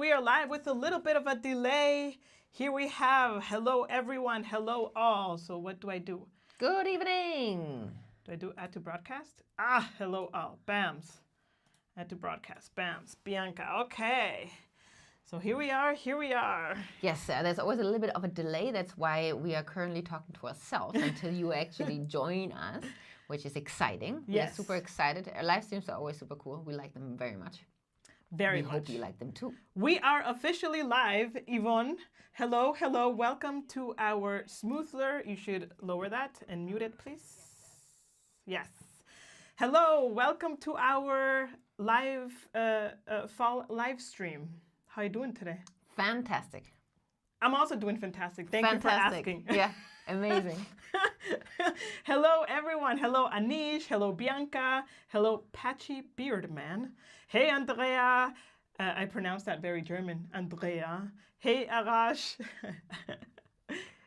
we are live with a little bit of a delay. Here we have, hello everyone, hello all. So what do I do? Good evening. Do I do add to broadcast? Ah, hello all, bams. Add to broadcast, bams. Bianca, okay. So here we are. Yes, there's always a little bit of a delay. That's why we are currently talking to ourselves until you actually join us, which is exciting. Yes. We're super excited. Our live streams are always super cool. We like them very much. We hope you like them too. We are officially live. Yvonne, hello, hello. Welcome to our Smoothler. You should lower that and mute it, please. Yes. Hello, welcome to our live fall live stream. How are you doing today? Fantastic. I'm also doing fantastic. Thank you for asking. Yeah, amazing. Hello, everyone. Hello, Anish. Hello, Bianca. Hello, Patchy Beard Man. Hey, Andrea. I pronounced that very German. Andrea. Hey, Arash.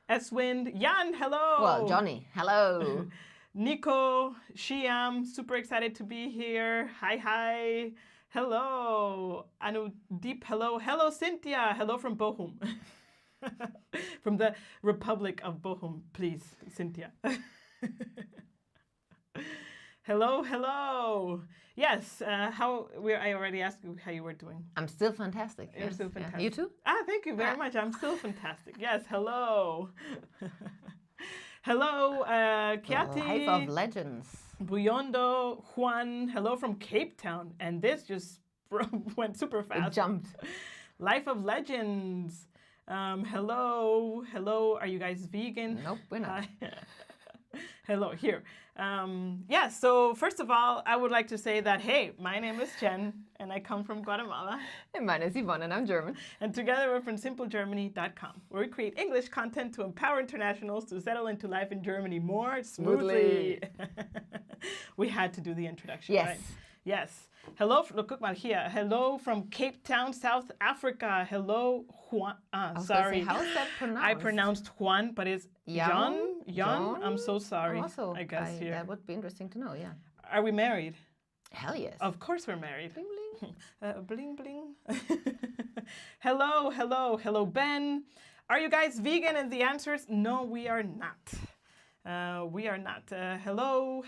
Eswind. Jan, hello. Well, Johnny, hello. Nico, Shiam, super excited to be here. Hi. Hello. Anudeep, hello. Hello, Cynthia. Hello from Bochum. From the Republic of Bochum, please, Cynthia. Hello. Yes, I already asked you how you were doing. I'm still fantastic. You're still fantastic. Yeah. You too? Thank you very much. I'm still fantastic. Yes, hello. Hello, Kiati. Life of Legends. Buyondo, Juan, hello from Cape Town. And this just went super fast. It jumped. Life of Legends. Hello. Are you guys vegan? Nope, we're not. Hello, here. So first of all, I would like to say that, hey, my name is Jen, and I come from Guatemala. And mine is Yvonne, and I'm German. And together we're from simplegermany.com, where we create English content to empower internationals to settle into life in Germany more smoothly. We had to do the introduction, yes. Right? Yes. Hello, look mal here. Hello from Cape Town, South Africa. Hello, Juan. Sorry. How is that pronounced? I pronounced Juan, but it's Jan. I'm so sorry. Also, I guess here. That would be interesting to know, yeah. Are we married? Hell yes. Of course we're married. Bling, bling. Bling, bling. Hello, Ben. Are you guys vegan? And the answer is no, we are not. We are not. Hello,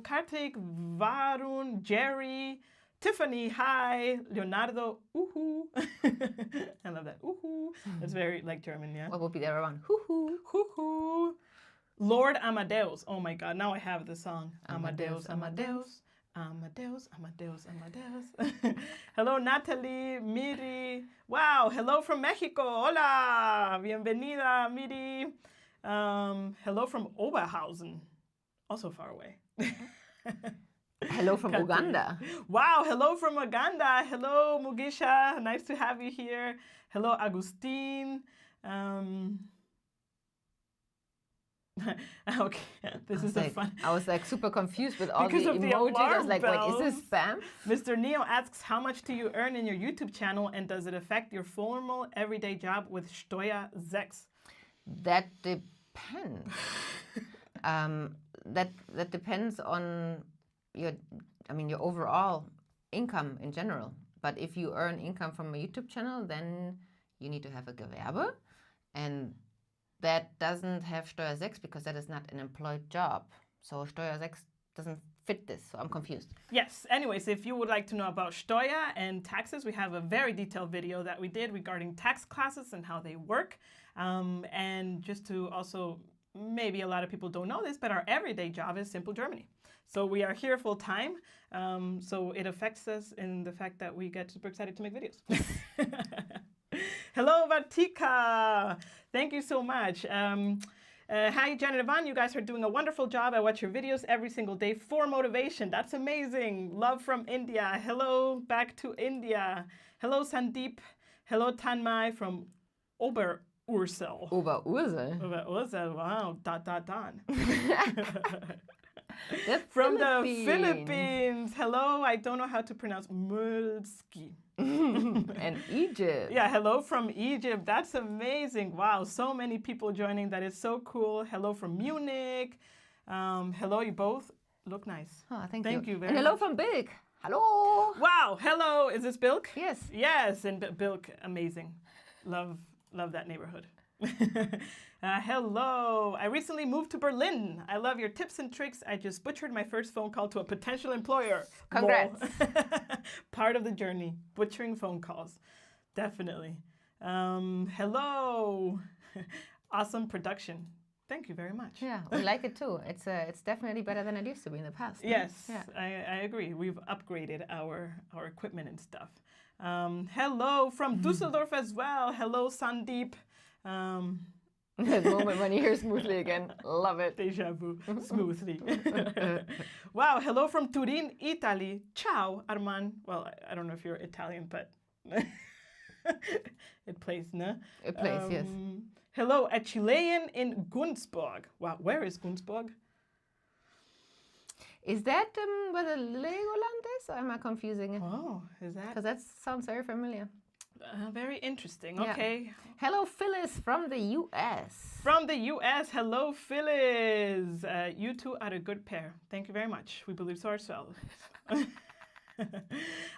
Kartik, Varun, Jerry, Tiffany, hi, Leonardo, ooh. I love that, ooh. That's very like German, yeah. What would be there around? Hoo-hoo. Lord Amadeus. Oh my God, now I have the song. Amadeus. Hello, Natalie, Miri. Wow, hello from Mexico. Hola, bienvenida, Miri. Hello from Oberhausen, also far away. Hello from Uganda. Wow, hello from Uganda. Hello, Mugisha. Nice to have you here. Hello, Agustin. Okay, this is like, fun. I was like super confused with all because the of emojis. The I was like, bells. wait, is this spam? Mr. Neo asks, how much do you earn in your YouTube channel, and does it affect your formal everyday job with Steuer 6? That depends. That depends on your overall income in general. But if you earn income from a YouTube channel, then you need to have a Gewerbe, and that doesn't have Steuer 6 because that is not an employed job. So Steuer 6 doesn't fit this, so I'm confused. Yes, anyways, if you would like to know about Steuer and taxes, we have a very detailed video that we did regarding tax classes and how they work. And just to also, maybe a lot of people don't know this, but our everyday job is Simple Germany. So we are here full time. So it affects us in the fact that we get super excited to make videos. Hello, Vatika. Thank you so much. Hi, Jen and Yvonne. You guys are doing a wonderful job. I watch your videos every single day for motivation. That's amazing. Love from India. Hello, back to India. Hello, Sandeep. Hello, Tanmai from Oberursel. Oberursel, wow. ... From the Philippines. Hello, I don't know how to pronounce Mulski. And Egypt. Yeah, hello from Egypt. That's amazing. Wow, so many people joining. That is so cool. Hello from Munich. Hello, you both look nice. Oh, thank you very And hello much. from Big. Hello. Wow, hello, is this Bilk? Yes. Yes, and Bilk, amazing. Love that neighborhood. Hello, I recently moved to Berlin. I love your tips and tricks. I just butchered my first phone call to a potential employer. Congrats. Part of the journey, butchering phone calls. Definitely. Hello. Awesome production. Thank you very much. Yeah, we like it too. It's definitely better than it used to be in the past. Yes, Yeah. I agree. We've upgraded our equipment and stuff. Hello from Dusseldorf as well. Hello, Sandeep. That moment when you hear smoothly again. Love it. Deja vu. Smoothly. Wow, hello from Turin, Italy. Ciao, Arman. Well, I don't know if you're Italian, but it plays, no? It plays, yes. Hello, a Chilean in Gunzburg. Wow, where is Gunzburg? Is that where the Legoland is, or am I confusing it? Oh, is that? Because that sounds very familiar. Very interesting. Yeah. Okay. Hello, Phyllis from the U.S. From the U.S., hello, Phyllis. You two are a good pair. Thank you very much. We believe so ourselves.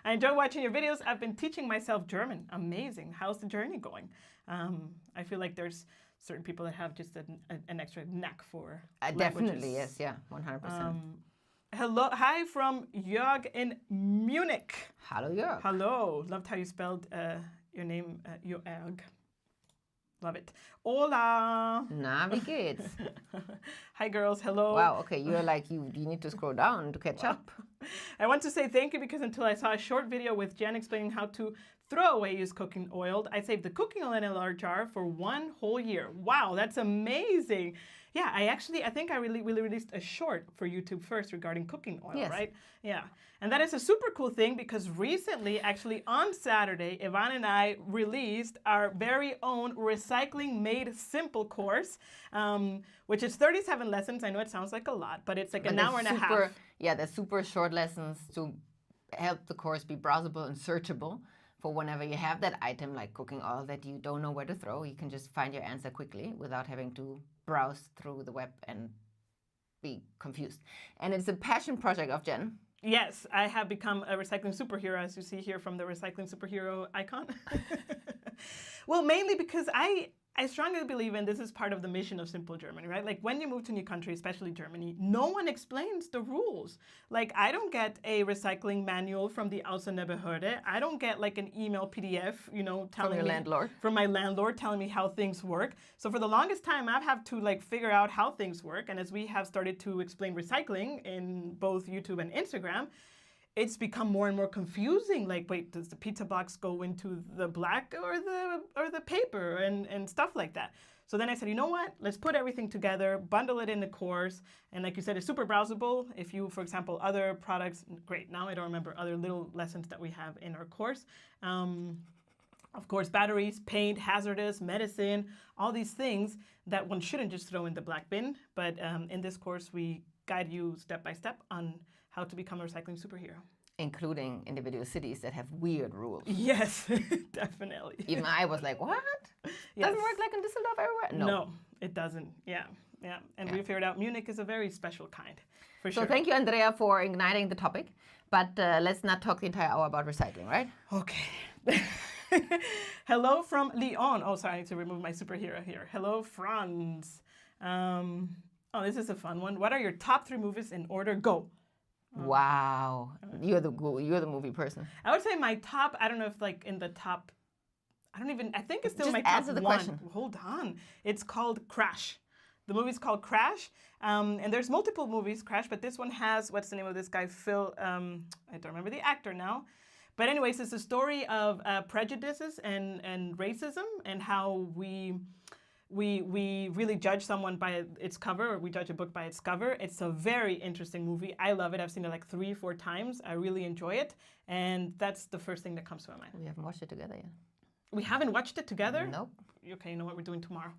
I enjoy watching your videos. I've been teaching myself German. Amazing. How's the journey going? I feel like there's certain people that have just an extra knack for Definitely, yes, yeah, 100%. Hello, hi from Jörg in Munich. Hello, Jörg. Hello. Loved how you spelled your name, Jörg. Love it. Hola. Na, wie geht's? Hi, girls. Hello. Wow, okay, you're like, you need to scroll down to catch up. I want to say thank you because until I saw a short video with Jen explaining how to throw away used cooking oil, I saved the cooking oil in a large jar for 1 whole year. Wow, that's amazing. Yeah, I think I really released a short for YouTube first regarding cooking oil, Yes. right? Yeah. And that is a super cool thing because recently, actually on Saturday, Ivan and I released our very own Recycling Made Simple course, which is 37 lessons. I know it sounds like a lot, but it's like an hour and a half. Yeah, they're super short lessons to help the course be browsable and searchable for whenever you have that item like cooking oil that you don't know where to throw. You can just find your answer quickly without having to browse through the web and be confused. And it's a passion project of Jen. Yes, I have become a recycling superhero, as you see here from the recycling superhero icon. Well, mainly because I strongly believe, and this is part of the mission of Simple Germany, right? Like when you move to a new country, especially Germany, no one explains the rules. Like I don't get a recycling manual from the Ausländerbehörde. I don't get like an email PDF, telling me from my landlord telling me how things work. So for the longest time, I've had to like figure out how things work. And as we have started to explain recycling in both YouTube and Instagram, it's become more and more confusing. Like, wait, does the pizza box go into the black or the paper and stuff like that? So then I said, you know what? Let's put everything together, bundle it in the course. And like you said, it's super browsable. If you, for example, other products, great. Now I don't remember other little lessons that we have in our course. Of course, batteries, paint, hazardous, medicine, all these things that one shouldn't just throw in the black bin. But in this course, we guide you step by step on how to become a recycling superhero. Including individual cities that have weird rules. Yes, definitely. Even I was like, what? Yes. Doesn't work like in Düsseldorf everywhere? No, it doesn't. Yeah. And we figured out Munich is a very special kind, for sure. So thank you, Andrea, for igniting the topic. But let's not talk the entire hour about recycling, right? Okay. Hello from Lyon. Oh, sorry, I need to remove my superhero here. Hello, Franz. Oh, this is a fun one. What are your top 3 movies in order? Go. Wow, you're the movie person. I would say my top. I don't know if like in the top. I think it's still Just my top answer the 1. question. Hold on. It's called Crash. The movie's called Crash, and there's multiple movies Crash, but this one has what's the name of this guy? Phil. I don't remember the actor now. But anyways, it's a story of prejudices and racism and how we really judge someone by its cover, or we judge a book by its cover. It's a very interesting movie. I love it. I've seen it like 3-4 times. I really enjoy it. And that's the first thing that comes to my mind. We haven't watched it together yet. We haven't watched it together? Nope. Okay, you know what we're doing tomorrow.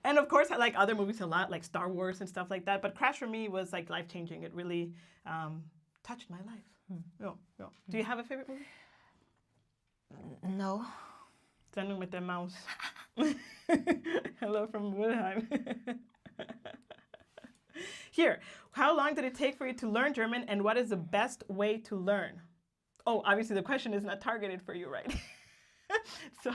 And of course, I like other movies a lot, like Star Wars and stuff like that. But Crash for me was like life-changing. It really touched my life. Yeah. Do you have a favorite movie? No. Sendung mit der Maus. Hello from Wilhelm. Here, how long did it take for you to learn German, and what is the best way to learn? Oh, obviously the question is not targeted for you, right? So,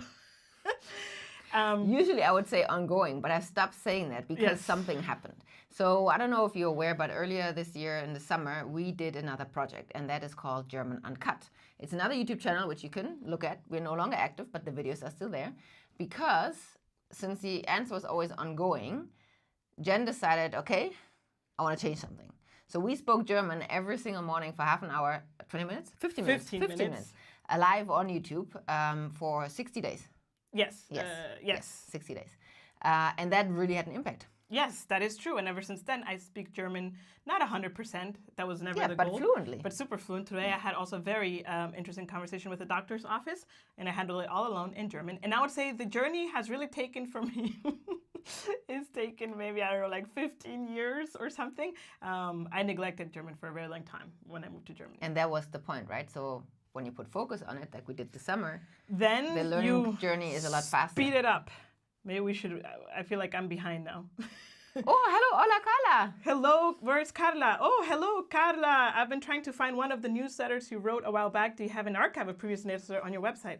usually I would say ongoing, but I stopped saying that because something happened. So I don't know if you're aware, but earlier this year in the summer, we did another project, and that is called German Uncut. It's another YouTube channel which you can look at. We're no longer active, but the videos are still there. Because since the answer was always ongoing, Jen decided, okay, I want to change something. So we spoke German every single morning for half an hour, 20 minutes? 15 minutes. 15 minutes. Live on YouTube for 60 days. Yes. Yes, 60 days. And that really had an impact. Yes, that is true. And ever since then, I speak German, not 100%. That was never the but goal. Fluently. But super fluent. Today, I had also a very interesting conversation with the doctor's office, and I handled it all alone in German. And I would say the journey has really taken for me, it's taken maybe, I don't know, like 15 years or something. I neglected German for a very long time when I moved to Germany. And that was the point, right? So when you put focus on it, like we did this summer, then the learning journey is a lot faster. Speed it up. Maybe we should, I feel like I'm behind now. Oh, hello, hola, Carla. Hello, where's Carla? Oh, hello, Carla. I've been trying to find one of the newsletters you wrote a while back. Do you have an archive of previous newsletters on your website?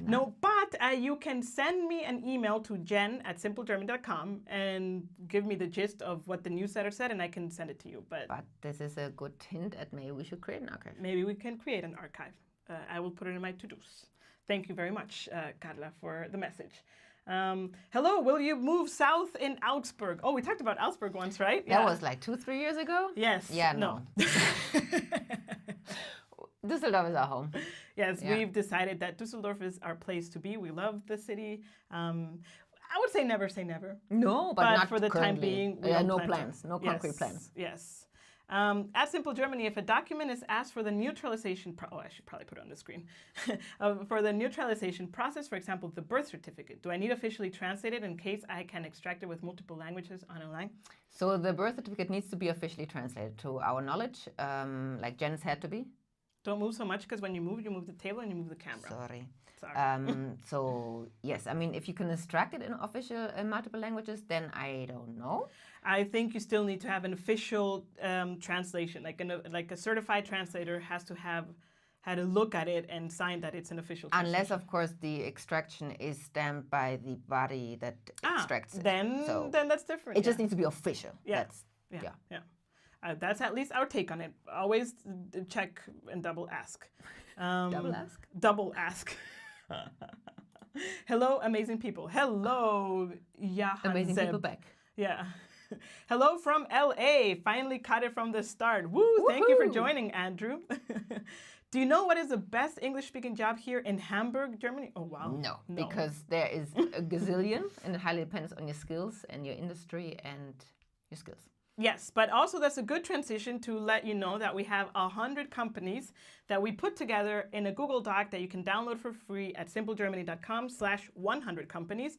No, but you can send me an email to jen@simplegerman.com and give me the gist of what the newsletter said, and I can send it to you. But this is a good hint at maybe we should create an archive. Maybe we can create an archive. I will put it in my to-dos. Thank you very much, Carla, for the message. Hello, will you move south in Augsburg? Oh, we talked about Augsburg once, right? That was like 2-3 years ago? Yes. Yeah, no. Düsseldorf is our home. Yes, we've decided that Düsseldorf is our place to be. We love the city. I would say never say never. No, but not for the currently. time being. No plans, no concrete plans. Yes. At Simple Germany, if a document is asked for the neutralization, I should probably put it on the screen, for the neutralization process, for example, the birth certificate, do I need officially translated in case I can extract it with multiple languages online? So the birth certificate needs to be officially translated to our knowledge, like Jen's had to be. Don't move so much because when you move the table and you move the camera. Sorry. So yes, I mean, if you can extract it in official multiple languages, then I don't know. I think you still need to have an official translation, like a certified translator has to have had a look at it and sign that it's an official translation. Unless, of course, the extraction is stamped by the body that extracts it. Then that's different. It just needs to be official. Yeah. That's at least our take on it. Always check and double ask. Double ask? Double ask. Hello, amazing people. Hello, Johan Amazing Zeb. people back. Yeah. Hello from LA. Finally caught it from the start. Woo! Woohoo! Thank you for joining, Andrew. Do you know what is the best English-speaking job here in Hamburg, Germany? Oh, wow. No, because there is a gazillion, and it highly depends on your skills and your industry and your skills. Yes, but also that's a good transition to let you know that we have 100 companies that we put together in a Google Doc that you can download for free at simplegermany.com/100 companies.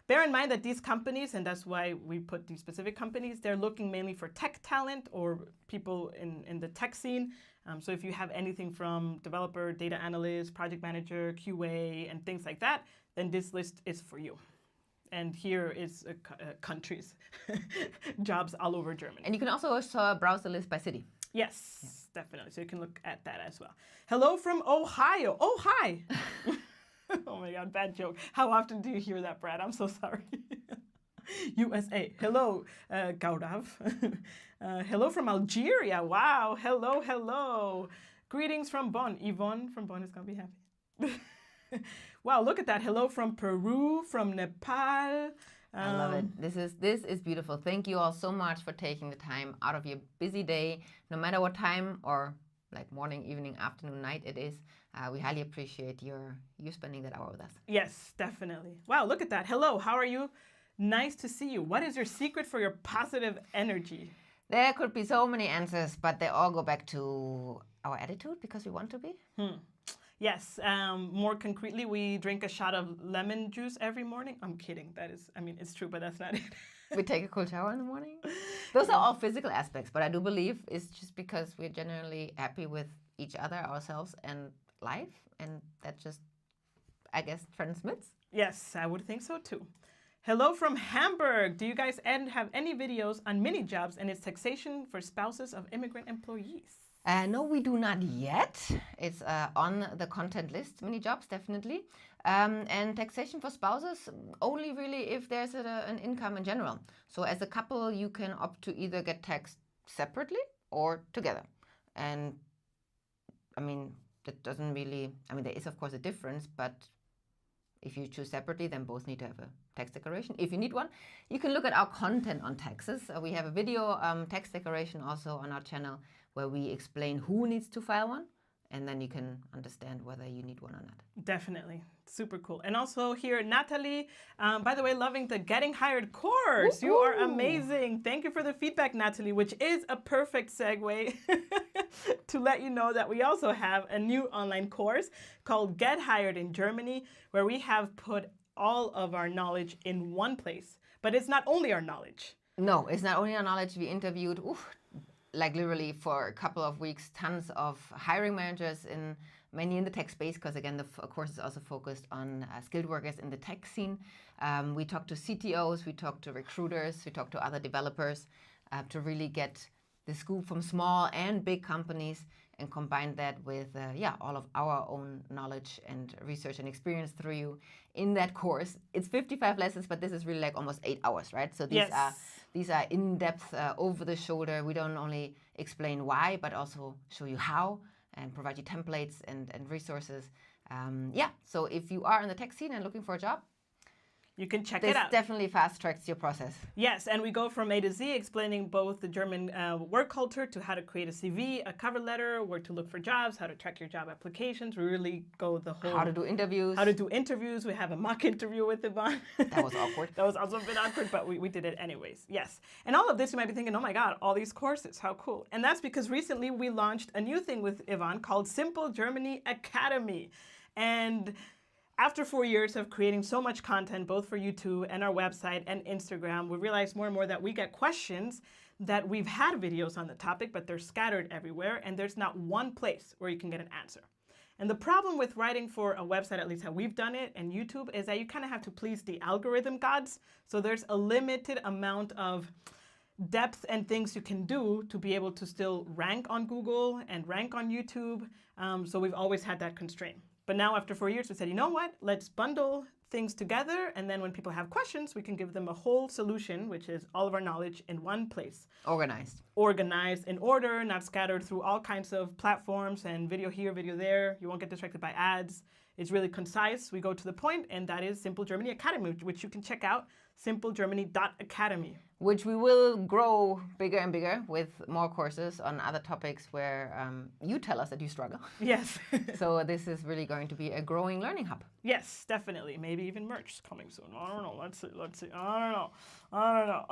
Bear in mind that these companies, and that's why we put these specific companies, they're looking mainly for tech talent or people in the tech scene. So if you have anything from developer, data analyst, project manager, QA, and things like that, then this list is for you. And here is countries, jobs all over Germany. And you can also browse the list by city. Yes, definitely. So you can look at that as well. Hello from Ohio. Oh, hi. Oh my God, bad joke. How often do you hear that, Brad? I'm so sorry. USA. Hello, Gaurav. Hello from Algeria. Wow. Hello, hello. Greetings from Bonn. Yvonne from Bonn is going to be happy. Wow, look at that. Hello from Peru, from Nepal. I love it. This is beautiful. Thank you all so much for taking the time out of your busy day, no matter what time or like morning, evening, afternoon, night it is. We highly appreciate you spending that hour with us. Yes, definitely. Wow, look at that. Hello, how are you? Nice to see you. What is your secret for your positive energy? There could be so many answers, but they all go back to our attitude because we want to be. Yes, more concretely, we drink a shot of lemon juice every morning. I'm kidding. It's true, but that's not it. We take a cold shower in the morning. Those are all physical aspects, but I do believe it's just because we're generally happy with each other, ourselves, and life, and that just, I guess, transmits. Yes, I would think so too. Hello from Hamburg. Do you guys have any videos on mini jobs and its taxation for spouses of immigrant employees? No, we do not yet. It's on the content list, mini jobs, definitely. And taxation for spouses, only really if there's an income in general. So as a couple, you can opt to either get taxed separately or together. And I mean, that doesn't really, I mean, there is of course a difference, but if you choose separately, then both need to have a tax declaration. If you need one, you can look at our content on taxes. We have a video tax declaration also on our channel where we explain who needs to file one, and then you can understand whether you need one or not. Definitely. Super cool. And also here, Natalie, by the way, loving the Getting Hired course. You are amazing. Thank you for the feedback, Natalie, which is a perfect segue to let you know that we also have a new online course called Get Hired in Germany, where we have put all of our knowledge in one place. But it's not only our knowledge. No, it's not only our knowledge. We interviewed, like literally for a couple of weeks, tons of hiring managers mainly in the tech space, because again, the course is also focused on skilled workers in the tech scene. We talked to CTOs, we talked to recruiters, we talked to other developers to really get the scoop from small and big companies and combine that with all of our own knowledge and research and experience through you in that course. It's 55 lessons, but this is really like almost 8 hours, right? So these are in-depth, over-the-shoulder. We don't only explain why, but also show you how and provide you templates and resources. So if you are in the tech scene and looking for a job, you can check it out. This definitely fast-tracks your process. Yes, and we go from A to Z, explaining both the German work culture to how to create a CV, a cover letter, where to look for jobs, how to track your job applications. We really go the whole... How to do interviews. How to do interviews. We have a mock interview with Yvonne. That was awkward. That was also a bit awkward, but we did it anyways. Yes. And all of this, you might be thinking, oh my God, all these courses, how cool. And that's because recently we launched a new thing with Yvonne called Simple Germany Academy. And after 4 years of creating so much content, both for YouTube and our website and Instagram, we realized more and more that we get questions that we've had videos on the topic, but they're scattered everywhere, and there's not one place where you can get an answer. And the problem with writing for a website, at least how we've done it, and YouTube, is that you kind of have to please the algorithm gods. So there's a limited amount of depth and things you can do to be able to still rank on Google and rank on YouTube. So we've always had that constraint. But now after 4 years, we said, you know what? Let's bundle things together. And then when people have questions, we can give them a whole solution, which is all of our knowledge in one place. Organized. Organized in order, not scattered through all kinds of platforms and video here, video there. You won't get distracted by ads. It's really concise. We go to the point, and that is Simple Germany Academy, which you can check out, simplegermany.academy. Which we will grow bigger and bigger with more courses on other topics where you tell us that you struggle. Yes. So this is really going to be a growing learning hub. Yes, definitely. Maybe even merch coming soon. I don't know. Let's see. I don't know.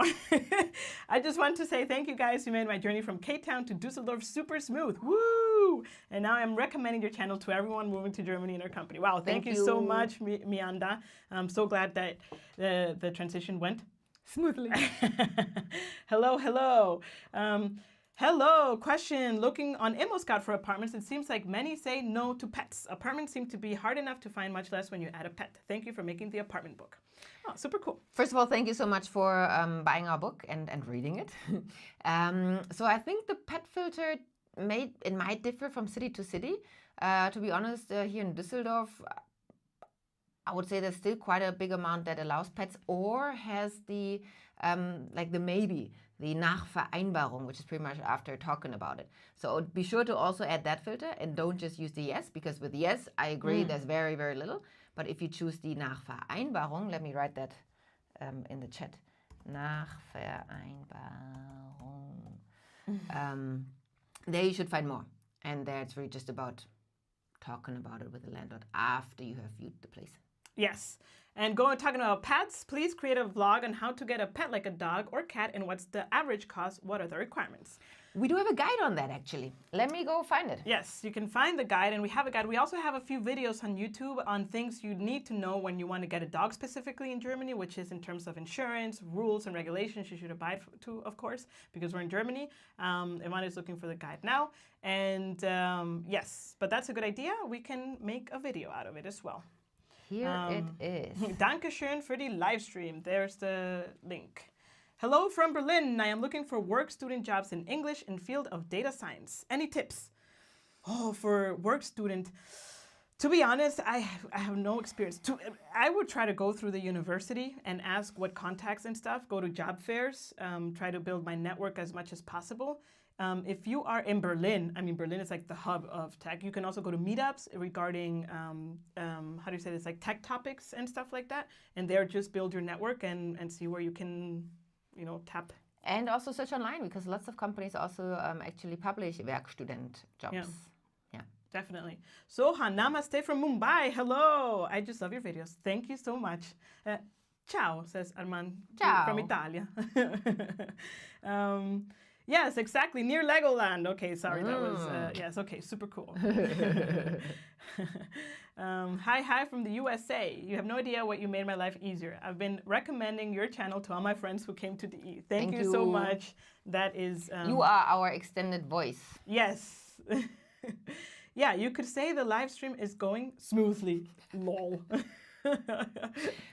I just want to say thank you guys. You made my journey from Cape Town to Dusseldorf super smooth. Woo! And now I'm recommending your channel to everyone moving to Germany in our company. Wow, thank you so much, Mianda. I'm so glad that the transition went smoothly. Hello. Hello, question. Looking on ImmoScout for apartments, it seems like many say no to pets. Apartments seem to be hard enough to find, much less when you add a pet. Thank you for making the apartment book. Oh, super cool. First of all, thank you so much for buying our book and reading it. So I think the pet filter might differ from city to city. To be honest, here in Düsseldorf, I would say there's still quite a big amount that allows pets or has the the Nachvereinbarung, which is pretty much after talking about it. So be sure to also add that filter and don't just use the yes, because with yes, I agree, there's very, very little. But if you choose the Nachvereinbarung, let me write that in the chat. Nachvereinbarung. There you should find more. And there it's really just about talking about it with the landlord after you have viewed the place. Yes. And talking about pets, please create a vlog on how to get a pet like a dog or cat and what's the average cost, what are the requirements. We do have a guide on that, actually. Let me go find it. Yes, you can find the guide, and we have a guide. We also have a few videos on YouTube on things you need to know when you want to get a dog specifically in Germany, which is in terms of insurance, rules, and regulations you should abide to, of course, because we're in Germany. Ivan is looking for the guide now. And yes, but that's a good idea. We can make a video out of it as well. Here it is. Dankeschön für die Livestream. There's the link. Hello from Berlin. I am looking for work student jobs in English in field of data science. Any tips? Oh, for work student. To be honest, I have no experience. I would try to go through the university and ask what contacts and stuff, go to job fairs, try to build my network as much as possible. If you are in Berlin, I mean, Berlin is like the hub of tech. You can also go to meetups regarding, how do you say this, like tech topics and stuff like that. And there just build your network and see where you can, you know, tap. And also search online, because lots of companies also actually publish Werkstudent jobs. Yeah. Definitely. Sohan, namaste from Mumbai. Hello. I just love your videos. Thank you so much. Ciao, says Armand Ciao. from Italia. Yes, exactly. Near Legoland. Okay, sorry. That was, yes, okay. Super cool. Hi from the USA. You have no idea what you made my life easier. I've been recommending your channel to all my friends who came to DE. Thank you so much. That is... you are our extended voice. Yes. Yeah, you could say the live stream is going smoothly. Lol.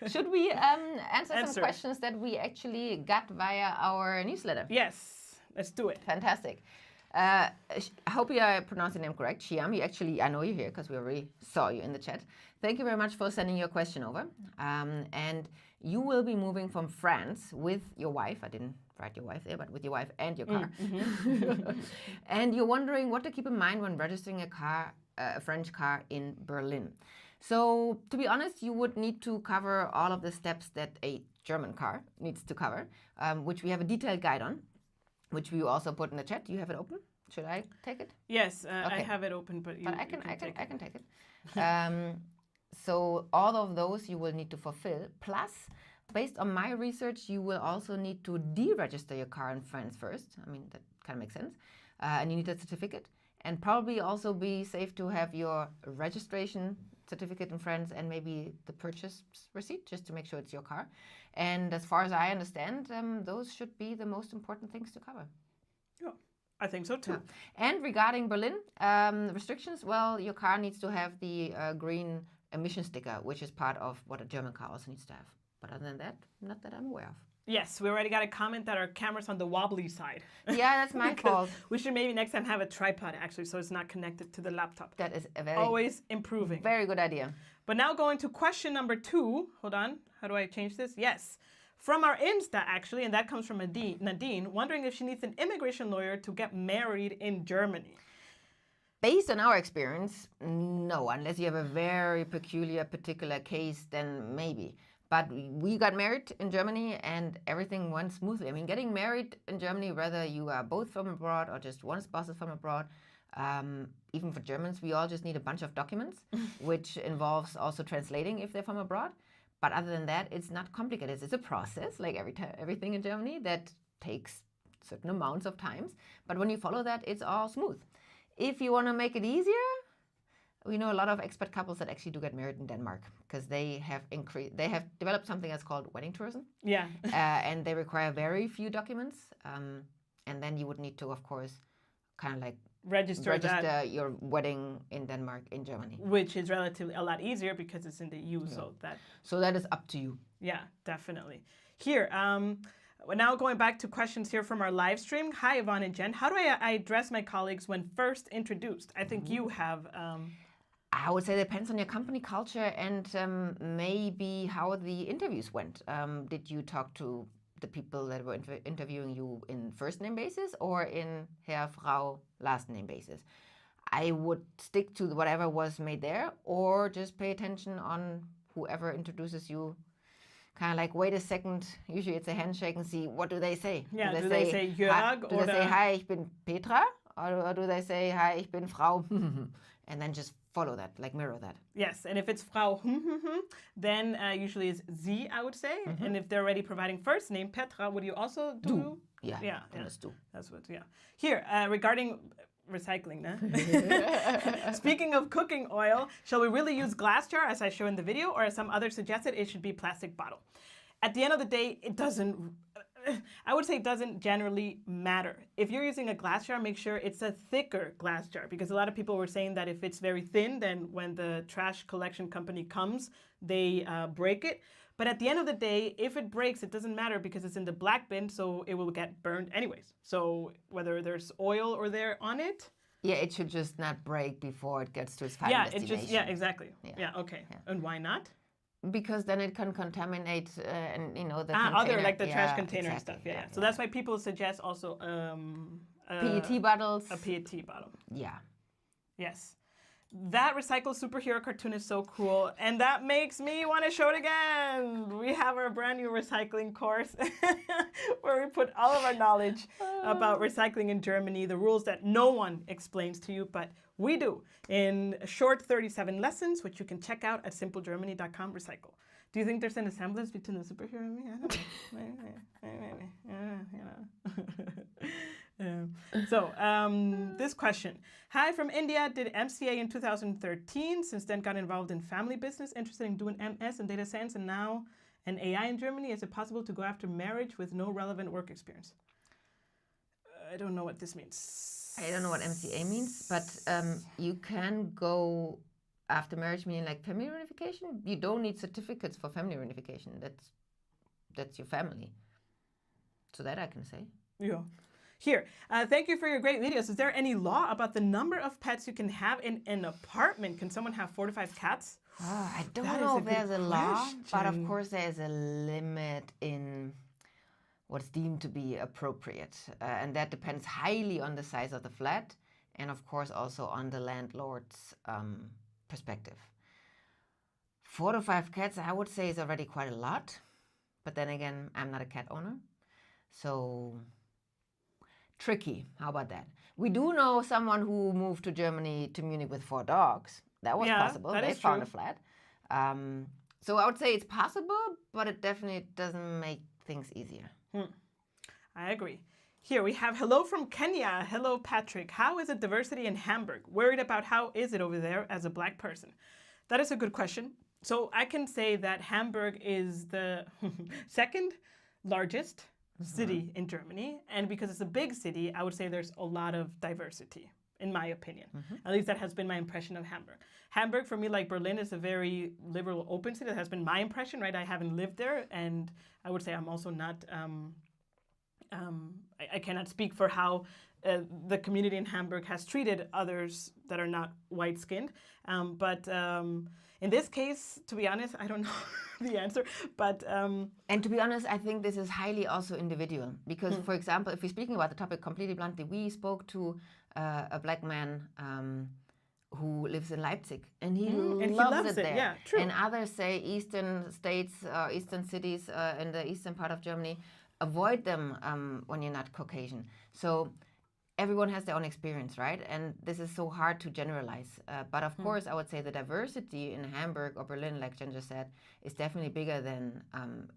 Should we answer some questions that we actually got via our newsletter? Yes, let's do it. Fantastic. I hope I pronounced your name correct. Shiam, I know you're here because we already saw you in the chat. Thank you very much for sending your question over. And you will be moving from France with your wife. I didn't write your wife there, but with your wife and your car. And you're wondering what to keep in mind when registering a car, a French car in Berlin. So to be honest, you would need to cover all of the steps that a German car needs to cover, which we have a detailed guide on, which we also put in the chat. You have it open? Should I take it? Yes, okay. I have it open, but I can take it. So all of those you will need to fulfill. Plus, based on my research, you will also need to deregister your car in France first. I mean, that kind of makes sense. And you need a certificate. And probably also be safe to have your registration certificate in France and maybe the purchase receipt, just to make sure it's your car. And as far as I understand, those should be the most important things to cover. Yeah, I think so too. Yeah. And regarding Berlin restrictions, well, your car needs to have the green emission sticker, which is part of what a German car also needs to have. But other than that, not that I'm aware of. Yes, we already got a comment that our camera's on the wobbly side. Yeah, that's my fault. We should maybe next time have a tripod, actually, so it's not connected to the laptop. That is a very... Always improving. Very good idea. But now going to question number 2. Hold on. How do I change this? Yes. From our Insta, actually, and that comes from Nadine, wondering if she needs an immigration lawyer to get married in Germany. Based on our experience, no. Unless you have a very particular case, then maybe. But we got married in Germany and everything went smoothly. I mean, getting married in Germany, whether you are both from abroad or just one spouse is from abroad, even for Germans, we all just need a bunch of documents, which involves also translating if they're from abroad. But other than that, it's not complicated. It's a process, like everything in Germany, that takes certain amounts of times. But when you follow that, it's all smooth. If you want to make it easier, we know a lot of expat couples that actually do get married in Denmark because they have developed something that's called wedding tourism. Yeah. And they require very few documents. And then you would need to, of course, kind of like register your wedding in Denmark, in Germany. Which is relatively a lot easier because it's in the EU. Yeah. So that is up to you. Yeah, definitely. Here, we're now going back to questions here from our live stream. Hi, Yvonne and Jen. How do I address my colleagues when first introduced? I think you have... I would say it depends on your company culture and maybe how the interviews went. Did you talk to the people that were interviewing you in first name basis or in Herr, Frau, last name basis? I would stick to whatever was made there or just pay attention on whoever introduces you. Kind of like, wait a second, usually it's a handshake and see, what do they say? Yeah, do they say Jörg? Do they say, hi, ich bin Petra? Or do they say, hi, ich bin Frau? And then just follow that, like mirror that. Yes, and if it's Frau, then usually it's Sie, I would say. And if they're already providing first name, Petra, would you also do? Du. Yeah, that's du. That's what, yeah. Here, regarding recycling, speaking of cooking oil, shall we really use glass jar as I show in the video, or as some others suggested, it should be plastic bottle? At the end of the day, it doesn't I would say it doesn't generally matter. If you're using a glass jar, make sure it's a thicker glass jar, because a lot of people were saying that if it's very thin, then when the trash collection company comes, they break it. But at the end of the day, if it breaks, it doesn't matter because it's in the black bin, so it will get burned anyways. So whether there's oil or there on it. Yeah, it should just not break before it gets to its final destination. Yeah, exactly. Yeah, okay. Yeah. And why not? Because then it can contaminate, and the container. Other like the trash container exactly. and stuff. Yeah. So that's why people suggest also PET bottles. A PET bottle. Yeah. Yes. That recycled superhero cartoon is so cool, and that makes me want to show it again. We have our brand new recycling course where we put all of our knowledge about recycling in Germany, the rules that no one explains to you, but we do, in short 37 lessons, which you can check out at simplegermany.com. Recycle. Do you think there's an resemblance between the superhero and me? I don't know. So, this question. Hi from India, did MCA in 2013, since then got involved in family business, interested in doing MS and data science, and now an AI in Germany. Is it possible to go after marriage with no relevant work experience? I don't know what this means. I don't know what MCA means, but you can go after marriage, meaning like family reunification. You don't need certificates for family reunification. That's your family. So that I can say. Yeah. Here, thank you for your great videos. Is there any law about the number of pets you can have in an apartment? Can someone have 4 to 5 cats? I don't know if there's a law, but of course there's a limit in what's deemed to be appropriate. And that depends highly on the size of the flat and of course also on the landlord's perspective. 4 to 5 cats, I would say, is already quite a lot. But then again, I'm not a cat owner. So tricky. How about that? We do know someone who moved to Germany to Munich with 4 dogs. That was possible. They found a flat. So I would say it's possible, but it definitely doesn't make things easier. I agree. Here we have hello from Kenya. Hello, Patrick. How is it diversity in Hamburg? Worried about how is it over there as a black person? That is a good question. So I can say that Hamburg is the second largest city in Germany. And because it's a big city, I would say there's a lot of diversity, in my opinion. At least that has been my impression of Hamburg. Hamburg, for me, like Berlin, is a very liberal, open city. That has been my impression, right? I haven't lived there. And I would say I'm also not... I cannot speak for how the community in Hamburg has treated others that are not white-skinned. But in this case, to be honest, I don't know the answer. But and to be honest, I think this is highly also individual. Because, for example, if we're speaking about the topic completely bluntly, we spoke to a black man who lives in Leipzig, and he loves it there. Yeah, true. And others say eastern states, eastern cities in the eastern part of Germany, avoid them when you're not Caucasian. So everyone has their own experience, right? And this is so hard to generalize. But of course, I would say the diversity in Hamburg or Berlin, like Jen just said, is definitely bigger than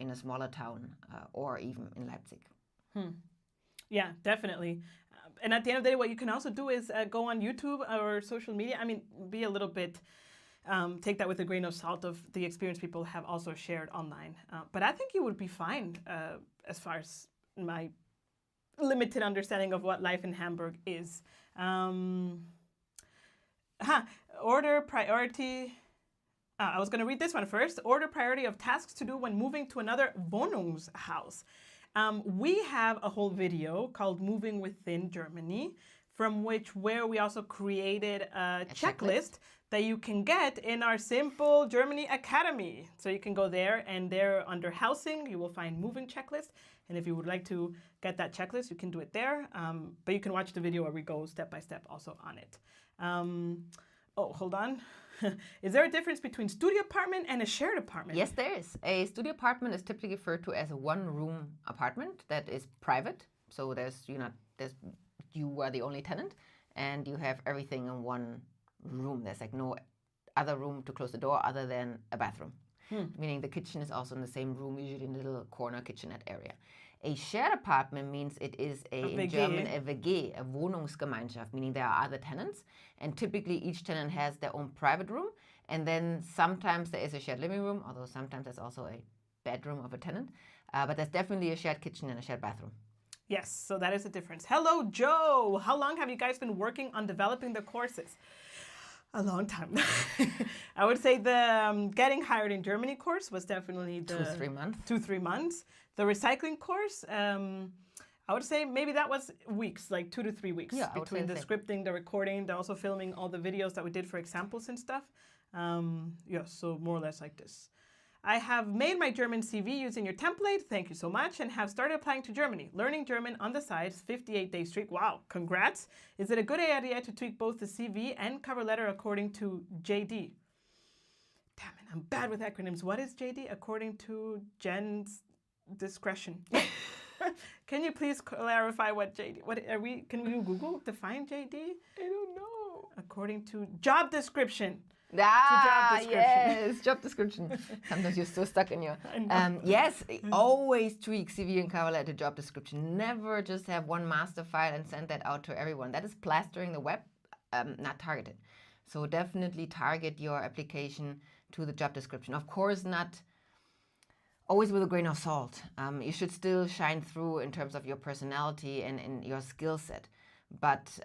in a smaller town or even in Leipzig. Yeah, definitely. And at the end of the day, what you can also do is go on YouTube or social media. I mean, be a little bit... take that with a grain of salt of the experience people have also shared online. But I think you would be fine as far as my limited understanding of what life in Hamburg is. Order priority. I was going to read this one first. Order priority of tasks to do when moving to another Wohnungshaus. We have a whole video called Moving Within Germany, from where we also created a checklist that you can get in our Simple Germany Academy. So you can go there, and there under housing, you will find moving checklist. And if you would like to get that checklist, you can do it there. But you can watch the video where we go step by step also on it. Oh, hold on. Is there a difference between studio apartment and a shared apartment? Yes, there is. A studio apartment is typically referred to as a one-room apartment that is private. So you are the only tenant, and you have everything in one room. There's like no other room to close the door other than a bathroom. Meaning the kitchen is also in the same room, usually in a little corner kitchenette area. A shared apartment means it is in German, a WG, a Wohnungsgemeinschaft, meaning there are other tenants, and typically each tenant has their own private room, and then sometimes there is a shared living room, although sometimes there's also a bedroom of a tenant. But there's definitely a shared kitchen and a shared bathroom. Yes, so that is a difference. Hello, Joe. How long have you guys been working on developing the courses? A long time. I would say the Getting Hired in Germany course was definitely the 2-3 months. 2-3 months. The recycling course, I would say maybe that was weeks, like 2 to 3 weeks, between the scripting, the recording, the also filming all the videos that we did for examples and stuff. So more or less like this. I have made my German CV using your template, thank you so much, and have started applying to Germany. Learning German on the side, 58-day streak. Wow, congrats. Is it a good idea to tweak both the CV and cover letter according to JD? Damn it, I'm bad with acronyms. What is JD? According to Jen's discretion. Can you please clarify what JD? Can we Google define JD? I don't know. According to job description. Job yes, job description. Sometimes you're so stuck in your. Yes, always tweak CV and cover letter job description. Never just have one master file and send that out to everyone. That is plastering the web, not targeted. So definitely target your application to the job description. Of course, not always with a grain of salt. You should still shine through in terms of your personality and your skill set. But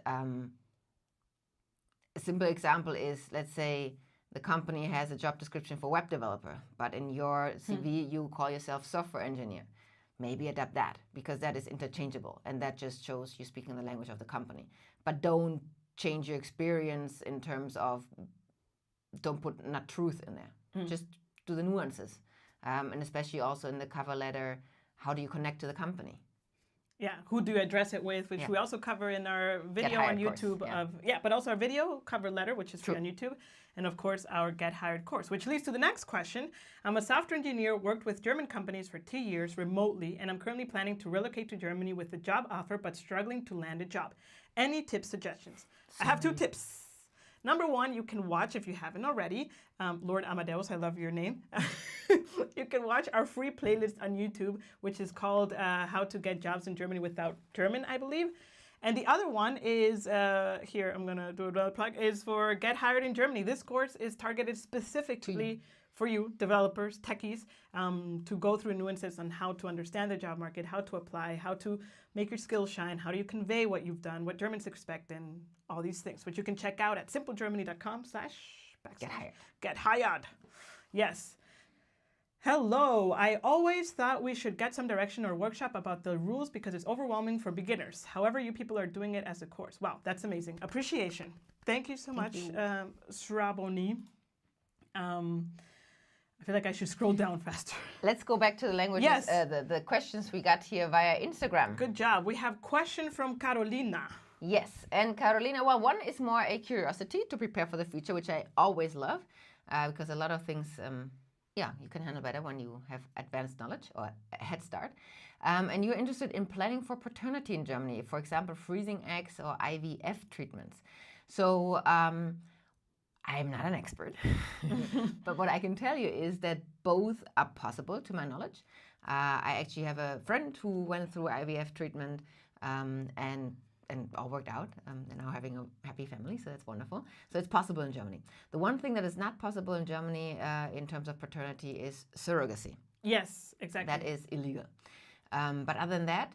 a simple example is, let's say the company has a job description for web developer, but in your CV you call yourself software engineer. Maybe adapt that, because that is interchangeable and that just shows you speaking the language of the company. But don't change your experience in terms of, don't put not truth in there. Just do the nuances. And especially also in the cover letter, how do you connect to the company? Yeah, who do you address it with, which we also cover in our video on YouTube but also our video cover letter, which is free on YouTube, and of course our Get Hired course, which leads to the next question. I'm a software engineer, worked with German companies for 2 years remotely, and I'm currently planning to relocate to Germany with a job offer, but struggling to land a job. Any tips, suggestions? I have 2 tips. Number 1, you can watch, if you haven't already, Lord Amadeus, I love your name. You can watch our free playlist on YouTube, which is called How to Get Jobs in Germany Without German, I believe. And the other one is, here, I'm going to do another plug, is for Get Hired in Germany. This course is targeted specifically for you, developers, techies, to go through nuances on how to understand the job market, how to apply, how to make your skills shine, how do you convey what you've done, what Germans expect, and all these things, which you can check out at simplegermany.com/get hired. Yes. Hello. I always thought we should get some direction or workshop about the rules because it's overwhelming for beginners. However, you people are doing it as a course. Wow, that's amazing. Appreciation. Thank you so much, Sraboni. I feel like I should scroll down faster. Let's go back to the languages, the questions we got here via Instagram. Good job. We have question from Carolina. Yes, and Carolina, well, one is more a curiosity to prepare for the future, which I always love, because a lot of things, you can handle better when you have advanced knowledge or a head start. And you're interested in planning for paternity in Germany, for example, freezing eggs or IVF treatments. So I'm not an expert, but what I can tell you is that both are possible to my knowledge. I actually have a friend who went through IVF treatment and all worked out, and now having a happy family, so that's wonderful. So it's possible in Germany. The one thing that is not possible in Germany in terms of paternity is surrogacy. Yes, exactly. That is illegal. But other than that,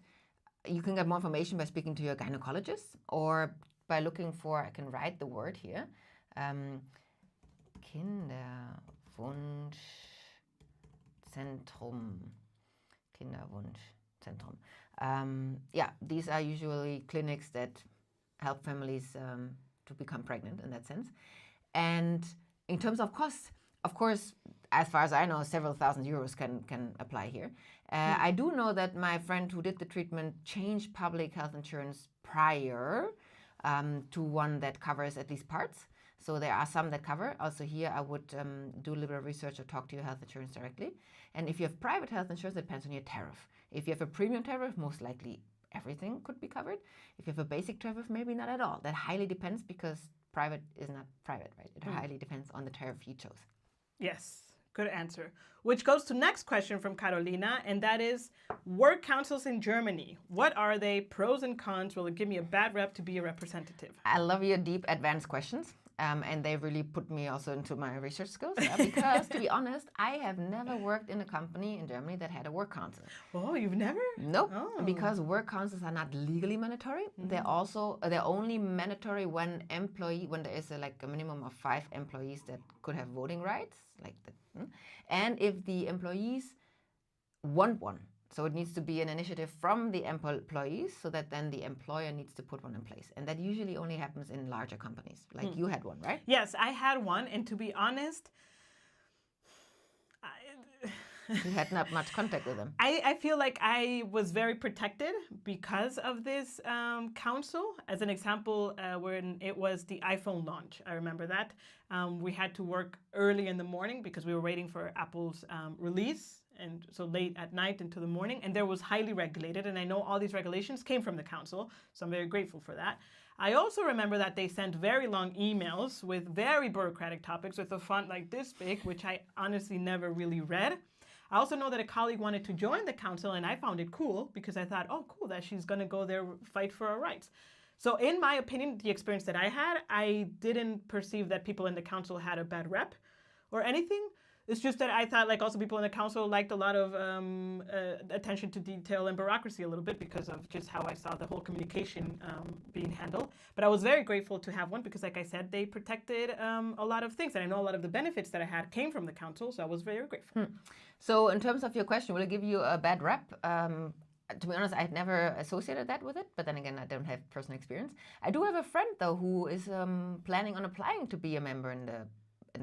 you can get more information by speaking to your gynecologist or by looking for, I can write the word here, Kinderwunschzentrum. These are usually clinics that help families to become pregnant in that sense. And in terms of costs, of course, as far as I know, several thousand euros can apply here. I do know that my friend who did the treatment changed public health insurance prior to one that covers at least parts. So there are some that cover. Also here, I would do a little research or talk to your health insurance directly. And if you have private health insurance, it depends on your tariff. If you have a premium tariff, most likely everything could be covered. If you have a basic tariff, maybe not at all. That highly depends because private is not private, right? It highly depends on the tariff you chose. Yes, good answer. Which goes to next question from Carolina, and that is, work councils in Germany. What are they? Pros and cons? Will it give me a bad rep to be a representative? I love your deep advanced questions. And they really put me also into my research skills. Because, to be honest, I have never worked in a company in Germany that had a work council. Oh, you've never? Nope. Oh. Because work councils are not legally mandatory. They're only mandatory when there is a minimum of 5 employees that could have voting rights, like that. And if the employees want one. So it needs to be an initiative from the employees, so that then the employer needs to put one in place. And that usually only happens in larger companies. Like you had one, right? Yes, I had one. And to be honest, you had not much contact with them. I feel like I was very protected because of this council. As an example, when it was the iPhone launch, I remember that. We had to work early in the morning because we were waiting for Apple's release. And so late at night into the morning, and there was highly regulated, and I know all these regulations came from the council, so I'm very grateful for that. I also remember that they sent very long emails with very bureaucratic topics with a font like this big, which I honestly never really read. I also know that a colleague wanted to join the council, and I found it cool because I thought, oh, cool, that she's going to go there, fight for our rights. So in my opinion, the experience that I had, I didn't perceive that people in the council had a bad rep or anything. It's just that I thought like also people in the council liked a lot of attention to detail and bureaucracy a little bit because of just how I saw the whole communication being handled. But I was very grateful to have one because like I said, they protected a lot of things. And I know a lot of the benefits that I had came from the council. So I was very grateful. So in terms of your question, will it give you a bad rep? To be honest, I had never associated that with it. But then again, I don't have personal experience. I do have a friend, though, who is planning on applying to be a member in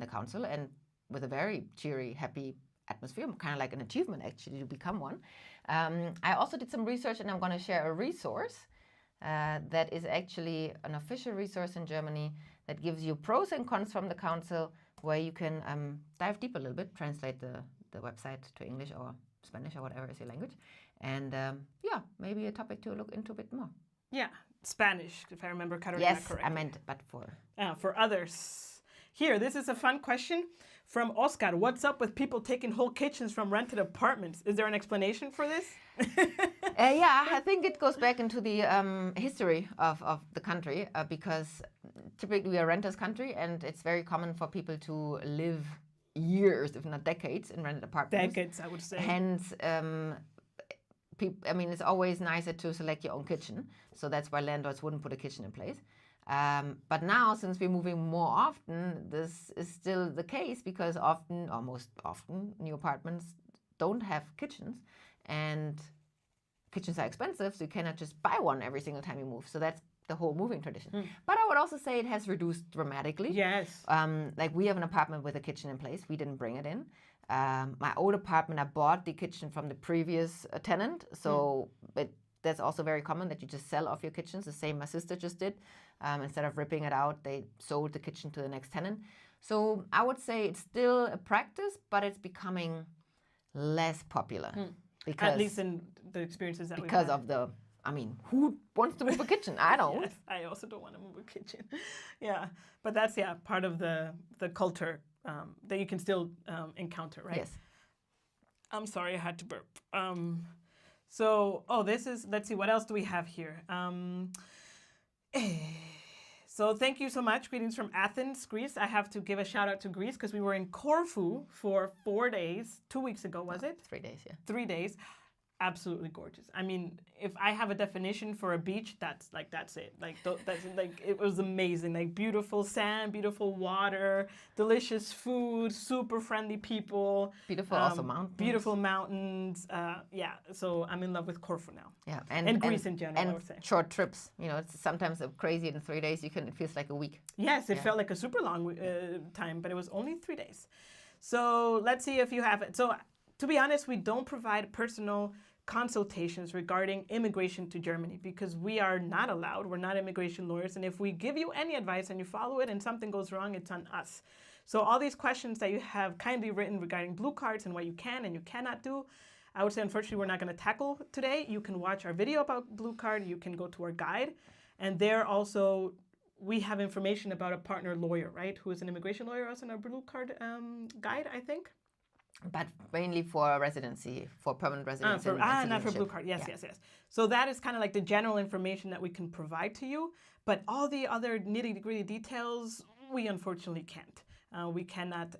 the council. And with a very cheery, happy atmosphere, kind of like an achievement actually to become one. I also did some research, and I'm going to share a resource that is actually an official resource in Germany that gives you pros and cons from the council, where you can dive deep a little bit, translate the website to English or Spanish or whatever is your language. And yeah, maybe a topic to look into a bit more. Yeah, Spanish, if I remember Carolina correctly. Yes, I meant, but for others. Here, this is a fun question from Oscar. What's up with people taking whole kitchens from rented apartments? Is there an explanation for this? Yeah, I think it goes back into the history of the country because typically we are a renter's country, and it's very common for people to live years, if not decades, in rented apartments. Decades, I would say. Hence, it's always nicer to select your own kitchen. So that's why landlords wouldn't put a kitchen in place. But now, since we're moving more often, this is still the case because most often, new apartments don't have kitchens, and kitchens are expensive, so you cannot just buy one every single time you move. So that's the whole moving tradition. But I would also say it has reduced dramatically. Yes. Like we have an apartment with a kitchen in place. We didn't bring it in. My old apartment, I bought the kitchen from the previous tenant. So that's also very common that you just sell off your kitchens. The same my sister just did. Instead of ripping it out, they sold the kitchen to the next tenant. So I would say it's still a practice, but it's becoming less popular. Because, at least in the experiences that because of the, who wants to move a kitchen? I don't. Yes, I also don't want to move a kitchen. Yeah, but that's part of the culture that you can still encounter, right? Yes. I'm sorry, I had to burp. Let's see, what else do we have here? So thank you so much. Greetings from Athens, Greece. I have to give a shout out to Greece because we were in Corfu for 4 days, 2 weeks ago, was it? 3 days, yeah. 3 days. Absolutely gorgeous. I mean, if I have a definition for a beach, that's it. It was amazing. Like beautiful sand, beautiful water, delicious food, super friendly people. Beautiful also mountains. Beautiful mountains. So I'm in love with Corfu now. Yeah, and Greece in general, I would say. Short trips. It's sometimes crazy in 3 days. It feels like a week. Yes, it felt like a super long time, but it was only 3 days. So let's see if you have it. So to be honest, we don't provide personal consultations regarding immigration to Germany because we are not allowed. We're not immigration lawyers. And if we give you any advice and you follow it and something goes wrong, it's on us. So all these questions that you have kindly written regarding blue cards and what you can and you cannot do, I would say, unfortunately, we're not going to tackle today. You can watch our video about blue card. You can go to our guide. And there also, we have information about a partner lawyer, right, who is an immigration lawyer, also in our blue card guide, I think. But mainly for residency, for permanent residency. Not for blue card. Yes. So that is kind of like the general information that we can provide to you. But all the other nitty-gritty details, we unfortunately can't. We cannot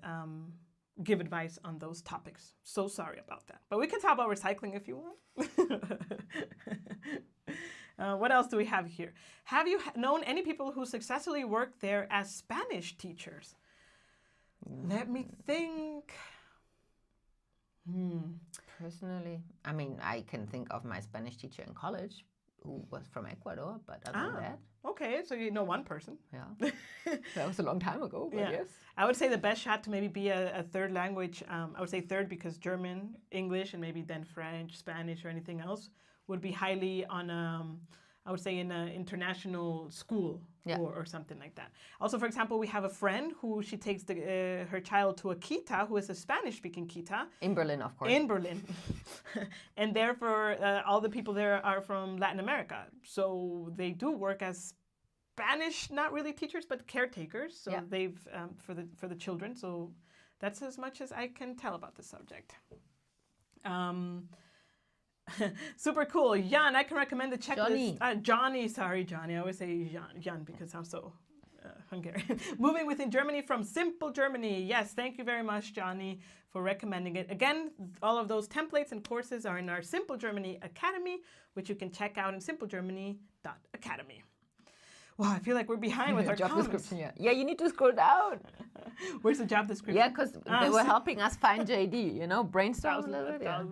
give advice on those topics. So sorry about that. But we can talk about recycling if you want. What else do we have here? Have you known any people who successfully worked there as Spanish teachers? Let me think. Personally, I mean, I can think of my Spanish teacher in college who was from Ecuador, but other than that. Okay, so you know one person. Yeah. That was a long time ago, but yes. I would say the best shot to maybe be a third language, I would say third because German, English, and maybe then French, Spanish, or anything else would be highly on, I would say, in an international school or something like that. Also, for example, we have a friend who she takes her child to a kita, who is a Spanish-speaking kita. In Berlin, of course. In Berlin. And therefore, all the people there are from Latin America. So they do work as Spanish, not really teachers, but caretakers. So they've, for the children. So that's as much as I can tell about the subject. Super cool. Jan, I can recommend the checklist. Johnny. I always say Jan because I'm so Hungarian. Moving within Germany from Simple Germany. Yes, thank you very much, Johnny, for recommending it. Again, all of those templates and courses are in our Simple Germany Academy, which you can check out in simplegermany.academy. Wow, I feel like we're behind with our job comments. description. Yeah, you need to scroll down. Where's the job description? Yeah, because they were helping us find JD, you know, brainstorm a little bit. Yeah.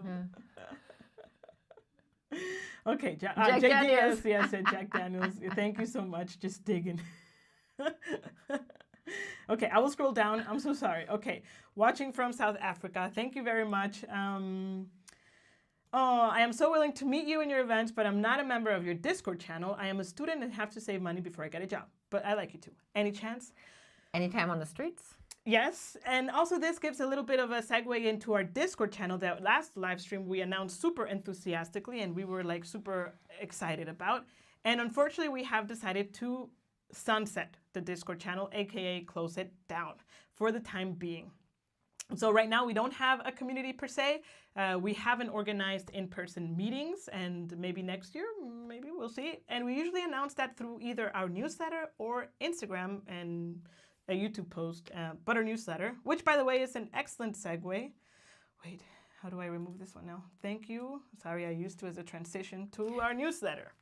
Okay, Jack Daniels. Yes, Jack Daniels. Thank you so much. Just digging. Okay, I will scroll down. I'm so sorry. Okay, watching from South Africa. Thank you very much. I am so willing to meet you in your events, but I'm not a member of your Discord channel. I am a student and have to save money before I get a job. But I like you too. Any chance? Anytime on the streets? Yes, and also this gives a little bit of a segue into our Discord channel that last live stream we announced super enthusiastically and we were like super excited about. And unfortunately, we have decided to sunset the Discord channel, aka close it down for the time being. So right now we don't have a community per se. We haven't organized in-person meetings, and maybe next year, maybe we'll see. And we usually announce that through either our newsletter or Instagram and a YouTube post, but our newsletter, which by the way is an excellent segue. Wait, how do I remove this one now? Thank you. Sorry, I used to as a transition to our newsletter.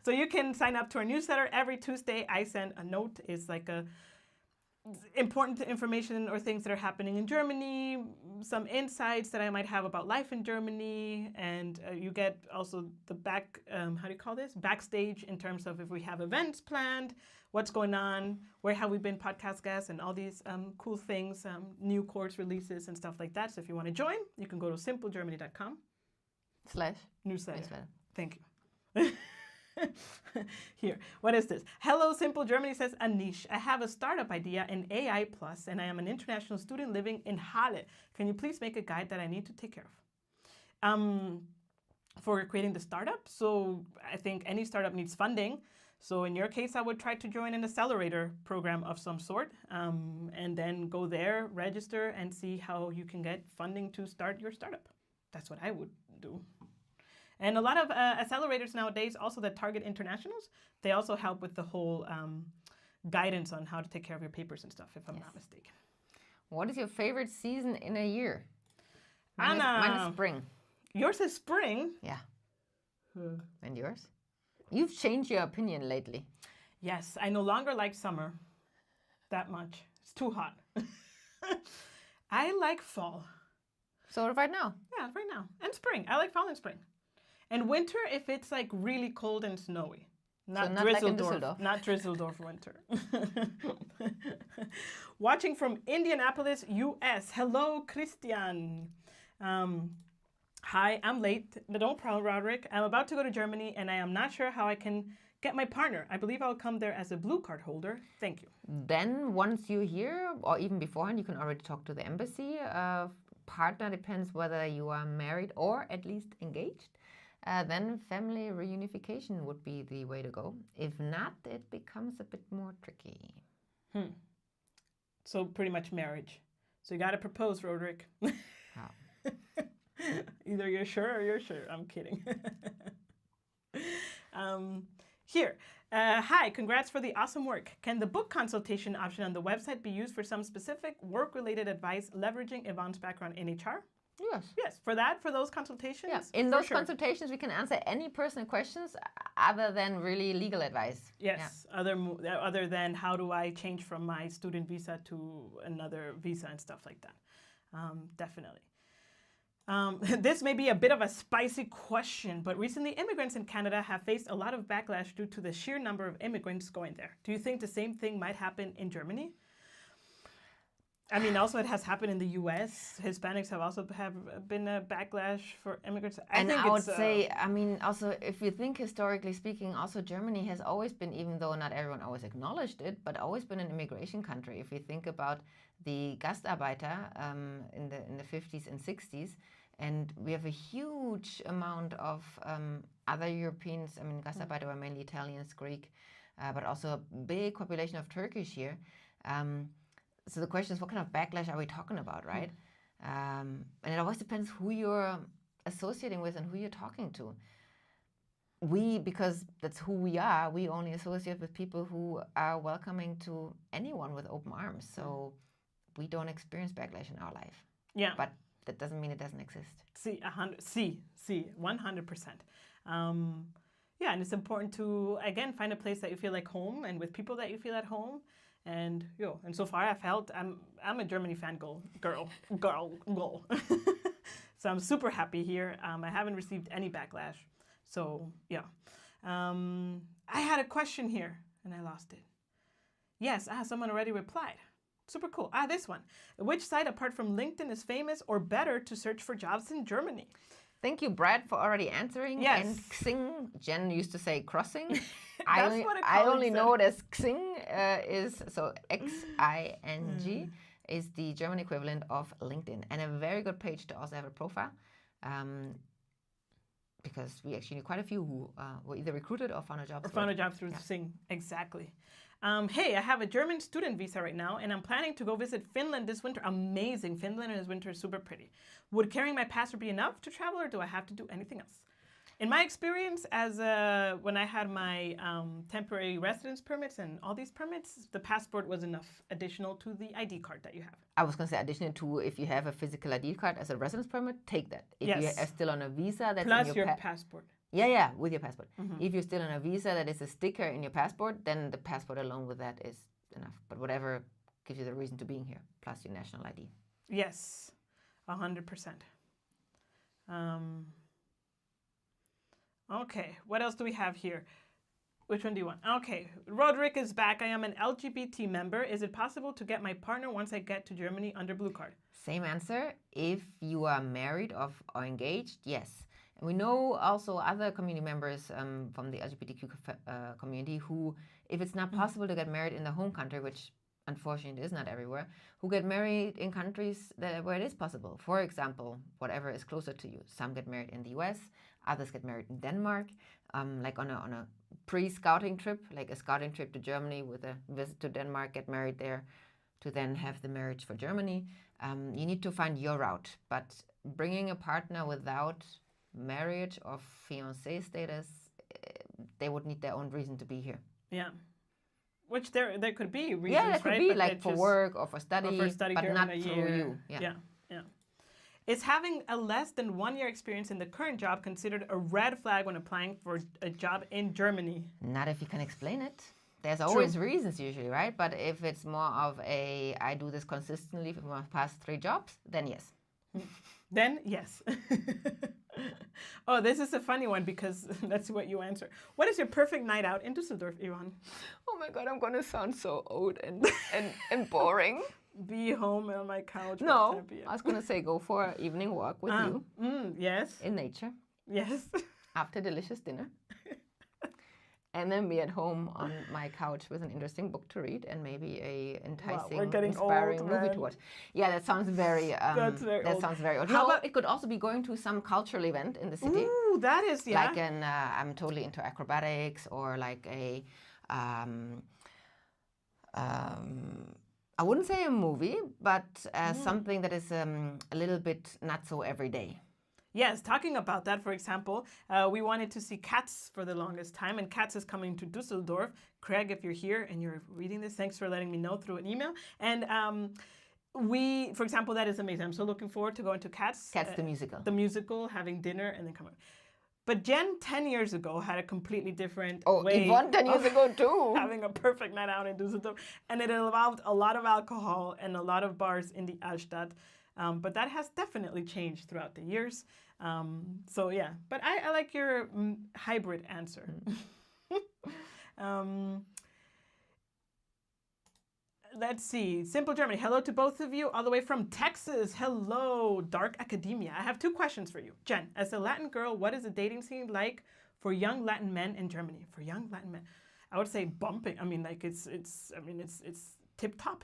So you can sign up to our newsletter. Every Tuesday I send a note. It's like a important information or things that are happening in Germany, some insights that I might have about life in Germany, and you get also the backstage in terms of if we have events planned, what's going on, where have we been podcast guests, and all these cool things, new course releases and stuff like that. So if you want to join, you can go to simplegermany.com/newsletter. Thank you. Here, what is this? Hello, Simple Germany, says Anish. I have a startup idea in AI Plus, and I am an international student living in Halle. Can you please make a guide that I need to take care of? For creating the startup, so I think any startup needs funding. So in your case, I would try to join an accelerator program of some sort, and then go there, register, and see how you can get funding to start your startup. That's what I would do. And a lot of accelerators nowadays, also that target internationals, they also help with the whole guidance on how to take care of your papers and stuff, if I'm not mistaken. What is your favorite season in a year? Anna. Mine is spring. Yours is spring? Yeah. And yours? You've changed your opinion lately. Yes, I no longer like summer that much. It's too hot. I like fall. So right now? Yeah, right now. And spring. I like fall and spring. And winter if it's like really cold and snowy. Not Düsseldorf. Like not Düsseldorf winter. Watching from Indianapolis, US. Hello, Christian. Hi, I'm late. Don't problem, Roderick. I'm about to go to Germany and I am not sure how I can get my partner. I believe I'll come there as a blue card holder. Thank you. Then once you're here, or even beforehand, you can already talk to the embassy. Partner depends whether you are married or at least engaged. Then family reunification would be the way to go. If not, it becomes a bit more tricky. So pretty much marriage. So you got to propose, Roderick. How? Either you're sure or you're sure. I'm kidding. Here. Hi, congrats for the awesome work. Can the book consultation option on the website be used for some specific work-related advice leveraging Yvonne's background in HR? Yes. Yes, for those consultations. Yeah. In those consultations, we can answer any personal questions other than really legal advice. Yes, other than how do I change from my student visa to another visa and stuff like that. Definitely. This may be a bit of a spicy question, but recently immigrants in Canada have faced a lot of backlash due to the sheer number of immigrants going there. Do you think the same thing might happen in Germany? I mean, also it has happened in the U.S. Hispanics have also been a backlash for immigrants. I would say, I mean, also if you think historically speaking, also Germany has always been, even though not everyone always acknowledged it, but always been an immigration country. If you think about the Gastarbeiter in the 50s and 60s, and we have a huge amount of other Europeans. I mean, Gastarbeiter were mainly Italians, Greek, but also a big population of Turkish here. So the question is, what kind of backlash are we talking about, right? And it always depends who you're associating with and who you're talking to. Because that's who we are, we only associate with people who are welcoming to anyone with open arms. So we don't experience backlash in our life. Yeah. But that doesn't mean it doesn't exist. 100%. Yeah, and it's important to, again, find a place that you feel like home and with people that you feel at home. And so far I felt I'm a Germany fan girl. So I'm super happy here. I haven't received any backlash. So yeah. I had a question here and I lost it. Yes, someone already replied. Super cool. This one. Which site apart from LinkedIn is famous or better to search for jobs in Germany? Thank you, Brad, for already answering. Yes. And Xing, Jen used to say crossing. I only know it as Xing is, so Xing is the German equivalent of LinkedIn. And a very good page to also have a profile. Because we actually knew quite a few who were either recruited or found a job. Found a job through Xing, exactly. Hey, I have a German student visa right now, and I'm planning to go visit Finland this winter. Amazing. Finland in this winter is super pretty. Would carrying my passport be enough to travel, or do I have to do anything else? In my experience, when I had my temporary residence permits and all these permits, the passport was enough additional to the ID card that you have. I was going to say additional to, if you have a physical ID card as a residence permit, take that. If you are still on a visa, that's plus your passport. Yeah, with your passport. If you're still on a visa that is a sticker in your passport, then the passport along with that is enough. But whatever gives you the reason to being here, plus your national ID. Yes, 100%. Okay, what else do we have here? Which one do you want? Okay, Roderick is back. I am an LGBT member. Is it possible to get my partner once I get to Germany under Blue Card? Same answer. If you are married or engaged, yes. And we know also other community members from the LGBTQ community who, if it's not possible to get married in the home country, which unfortunately is not everywhere, who get married in countries where it is possible. For example, whatever is closer to you. Some get married in the US, others get married in Denmark, like on a pre-scouting trip, like a scouting trip to Germany with a visit to Denmark, get married there, to then have the marriage for Germany. You need to find your route, but bringing a partner without marriage or fiancé status, they would need their own reason to be here. Yeah. Which there could be reasons, yeah, that could right? be but like for work or for study, but not through you. Yeah. Is having a less than 1 year experience in the current job considered a red flag when applying for a job in Germany? Not if you can explain it. There's always reasons usually, right? But if it's more of I do this consistently for my past 3 jobs, then yes. Then yes. Oh, this is a funny one because that's what you answer. What is your perfect night out in Düsseldorf, Ivan? Oh my God, I'm going to sound so old and boring. Be home on my couch. No, I was going to say go for an evening walk with you. Yes. In nature. Yes. After delicious dinner. And then be at home on my couch with an interesting book to read and maybe a enticing, inspiring movie to watch. Yeah, that sounds very. Sounds very old. No, it could also be going to some cultural event in the city. Ooh, that is like I'm totally into acrobatics or like I wouldn't say a movie, but something that is a little bit not so everyday. Yes, talking about that, for example, we wanted to see Cats for the longest time, and Cats is coming to Dusseldorf. Craig, if you're here and you're reading this, thanks for letting me know through an email. And we, for example, that is amazing. I'm so looking forward to going to Cats. Cats the musical. The musical, having dinner, and then coming. But Jen, 10 years ago, had a completely different way Yvonne 10 years ago too. Having a perfect night out in Düsseldorf. And it involved a lot of alcohol and a lot of bars in the Altstadt. But that has definitely changed throughout the years. So yeah, but I like your hybrid answer. Let's see. Simple Germany. Hello to both of you, all the way from Texas. Hello, Dark Academia. I have two questions for you. Jen, as a Latin girl, what is the dating scene like for young Latin men in Germany? For young Latin men, I would say bumping. I mean, like it's tip top.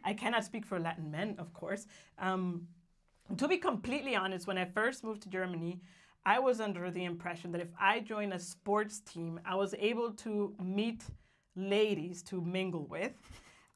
I cannot speak for Latin men, of course. To be completely honest, when I first moved to Germany, I was under the impression that if I joined a sports team, I was able to meet ladies to mingle with.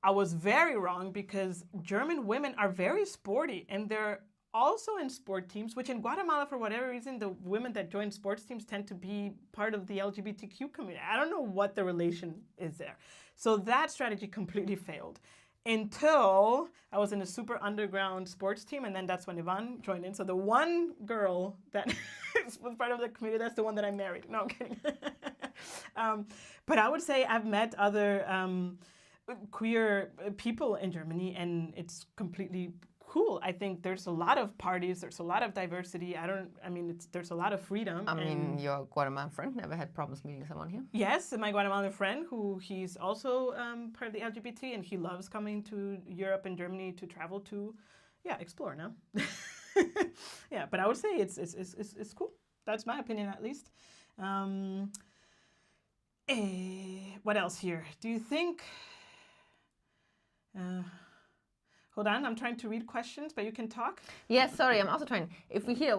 I was very wrong because German women are very sporty and they're also in sport teams, which in Guatemala, for whatever reason, the women that join sports teams tend to be part of the LGBTQ community. I don't know what the relation is there. So that strategy completely failed until I was in a super underground sports team, and then that's when Yvonne joined in. So the one girl that was part of the community, that's the one that I married. No, I'm kidding. But I would say I've met other queer people in Germany, and it's completely cool. I think there's a lot of parties, there's a lot of diversity. There's a lot of freedom. I mean, your Guatemalan friend never had problems meeting someone here? Yes, my Guatemalan friend, he's also part of the LGBT, and he loves coming to Europe and Germany to travel to, explore now. Yeah, but I would say it's cool. That's my opinion, at least. What else here? Do you think... hold on, I'm trying to read questions, but you can talk. Yes, sorry, I'm also trying.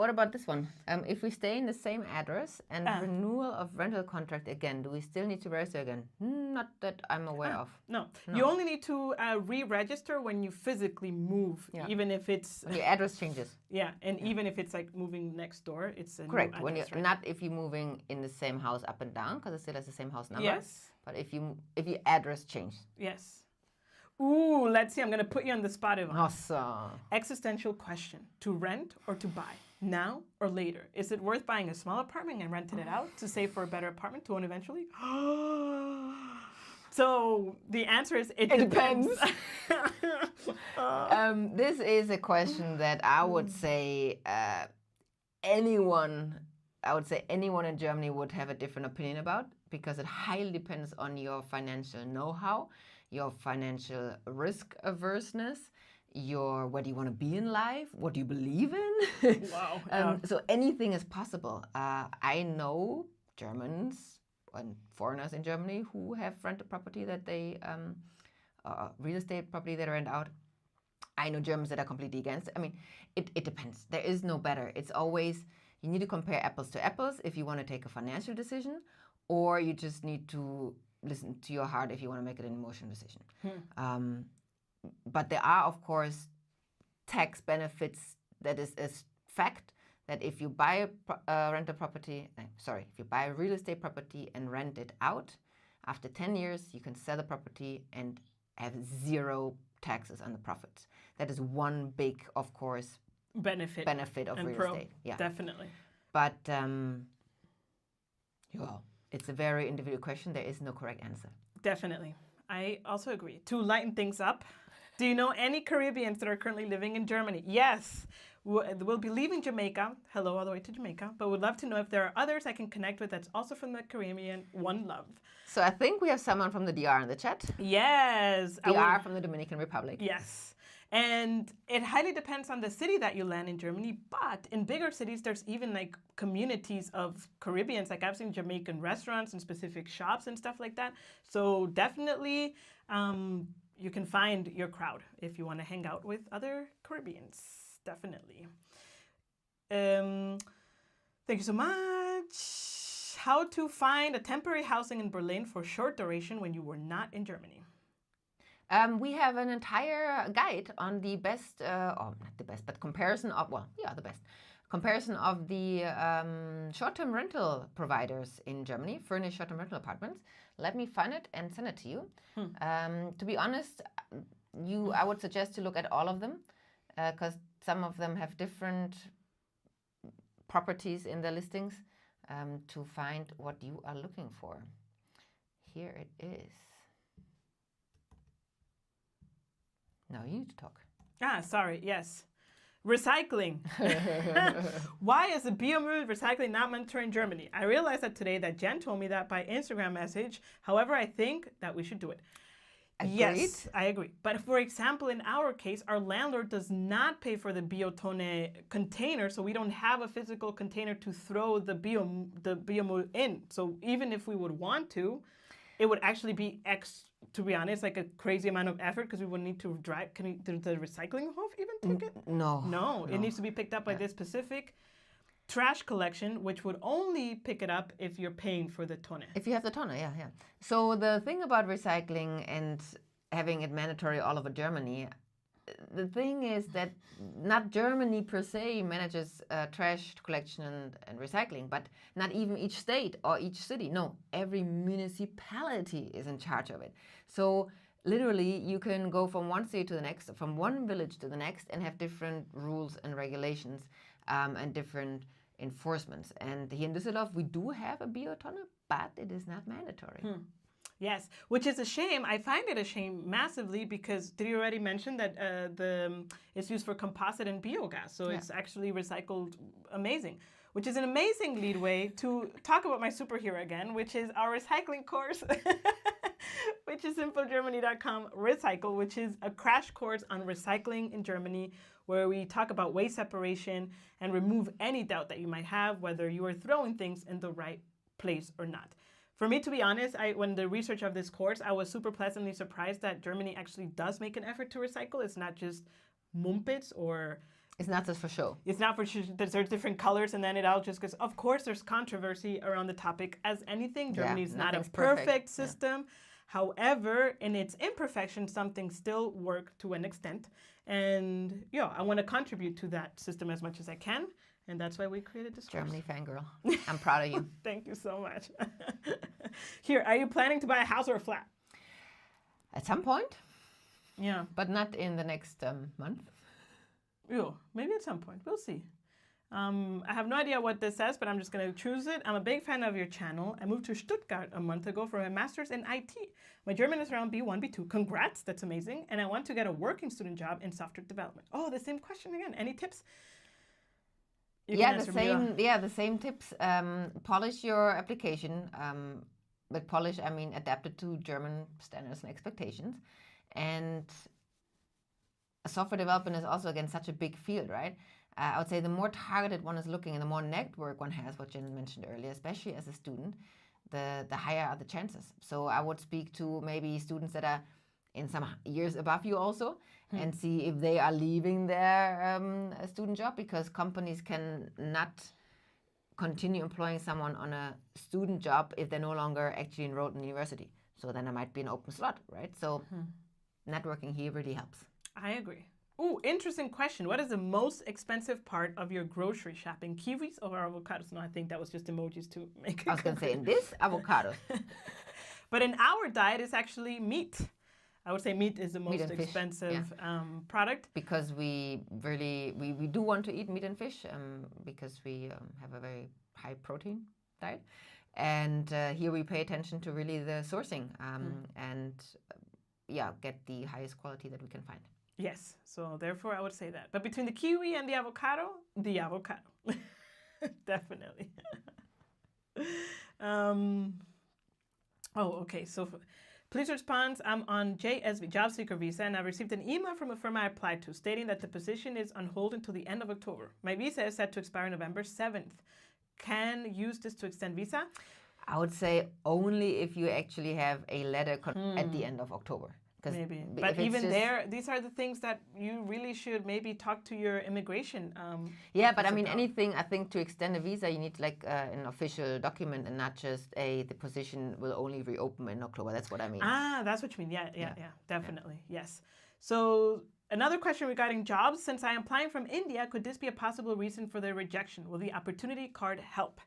What about this one? If we stay in the same address and renewal of rental contract again, do we still need to register again? Not that I'm aware of. No, you only need to re-register when you physically move, even if it's... When your address changes. Yeah, and even if it's like moving next door, it's a correct. New When address, you're not if you're moving in the same house up and down, because it still has the same house number. Yes. But if your address changed. Yes. Ooh, let's see. I'm going to put you on the spot, Yvonne. Awesome. Existential question. To rent or to buy? Now or later? Is it worth buying a small apartment and renting it out to save for a better apartment to own eventually? So the answer is it depends. This is a question that I would say anyone in Germany would have a different opinion about, because it highly depends on your financial know-how, your financial risk averseness, where do you want to be in life, what do you believe in. Wow. So anything is possible. I know Germans and foreigners in Germany who have rented property that they real estate property that rent out. I know Germans that are completely against it. I mean, it depends. There is no better. It's always, you need to compare apples to apples if you want to take a financial decision, or you just need to listen to your heart if you want to make it an emotional decision. But there are, of course, tax benefits. That is a fact that if you buy if you buy a real estate property and rent it out, after 10 years, you can sell the property and have zero taxes on the profits. That is one big, of course, benefit of real estate. Yeah, definitely. But it's a very individual question. There is no correct answer. Definitely. I also agree. To lighten things up, do you know any Caribbeans that are currently living in Germany? Yes. We'll be leaving Jamaica. Hello, all the way to Jamaica. But we'd love to know if there are others I can connect with that's also from the Caribbean. One love. So I think we have someone from the DR in the chat. Yes. DR from the Dominican Republic. Yes. And it highly depends on the city that you land in Germany. But in bigger cities, there's even like communities of Caribbeans. Like I've seen Jamaican restaurants and specific shops and stuff like that. So definitely you can find your crowd if you want to hang out with other Caribbeans. Definitely. Thank you so much. How to find a temporary housing in Berlin for short duration when you were not in Germany? We have an entire guide on the best, or not the best, but comparison of, well, yeah, the best. Comparison of the short-term rental providers in Germany, furnished short-term rental apartments. Let me find it and send it to you. To be honest, I would suggest to look at all of them because some of them have different properties in their listings to find what you are looking for. Here it is. Now you need to talk. Sorry, yes. Recycling. Why is the biomüll recycling not mandatory in Germany? I realized that today that Jen told me that by Instagram message. However, I think that we should do it. Agreed. Yes, I agree. But for example, in our case, our landlord does not pay for the biotonne container, so we don't have a physical container to throw the biomüll in. So even if we would want to, it would actually be to be honest, like a crazy amount of effort because we would need to drive. Did the recycling hof even take it? No. It needs to be picked up by this specific trash collection, which would only pick it up if you're paying for the tonne. If you have the tonne, yeah. So the thing about recycling and having it mandatory all over Germany, the thing is that not Germany per se manages trash collection and recycling, but not even each state or each city. No, every municipality is in charge of it. So literally you can go from one city to the next, from one village to the next, and have different rules and regulations and different enforcements. And here in Düsseldorf, we do have a biotonne, but it is not mandatory. Yes, which is a shame. I find it a shame massively because did you already mention that it's used for composite and biogas? So it's actually recycled amazing, which is an amazing lead way to talk about my superhero again, which is our recycling course, which is infogermany.com Recycle, which is a crash course on recycling in Germany where we talk about waste separation and remove any doubt that you might have whether you are throwing things in the right place or not. For me, to be honest, when the research of this course, I was super pleasantly surprised that Germany actually does make an effort to recycle. It's not just mumpets or... It's not just for show. It's not for show. There's different colors and then it all just goes... Of course, there's controversy around the topic as anything. Germany is not a perfect system. However, in its imperfection, some things still work to an extent. And I want to contribute to that system as much as I can. And that's why we created this course. Germany fangirl. I'm proud of you. Thank you so much. Here, are you planning to buy a house or a flat? At some point. Yeah. But not in the next month. Yeah, maybe at some point. We'll see. I have no idea what this says, but I'm just going to choose it. I'm a big fan of your channel. I moved to Stuttgart a month ago for my master's in IT. My German is around B1, B2. Congrats, that's amazing. And I want to get a working student job in software development. Oh, the same question again. Any tips? The same tips. Polish your application. With polish, I mean adapted to German standards and expectations. And software development is also, again, such a big field, right? I would say the more targeted one is looking and the more network one has, what Jen mentioned earlier, especially as a student, the higher are the chances. So I would speak to maybe students that are in some years above you also and see if they are leaving their student job, because companies can not continue employing someone on a student job if they're no longer actually enrolled in university. So then there might be an open slot, right? So networking here really helps. I agree. Ooh, interesting question. What is the most expensive part of your grocery shopping? Kiwis or avocados? No, I think that was just emojis to make it. I was going to say in this, avocados. But in our diet, it's actually meat. I would say meat is the most expensive product. Because we do want to eat meat and fish because we have a very high protein diet. And here we pay attention to really the sourcing and get the highest quality that we can find. Yes, so therefore I would say that. But between the kiwi and the avocado. Definitely. Okay, so please respond. I'm on JSV, Job Seeker Visa, and I received an email from a firm I applied to stating that the position is on hold until the end of October. My visa is set to expire November 7th. Can use this to extend visa? I would say only if you actually have a letter at the end of October. Maybe. But even there, these are the things that you really should maybe talk to your immigration. Yeah, but I mean, anything, I think to extend a visa, you need like an official document and not just the position will only reopen in October. That's what I mean. Ah, that's what you mean. Yeah, definitely. Yeah. Yes. So another question regarding jobs. Since I am applying from India, could this be a possible reason for the rejection? Will the opportunity card help?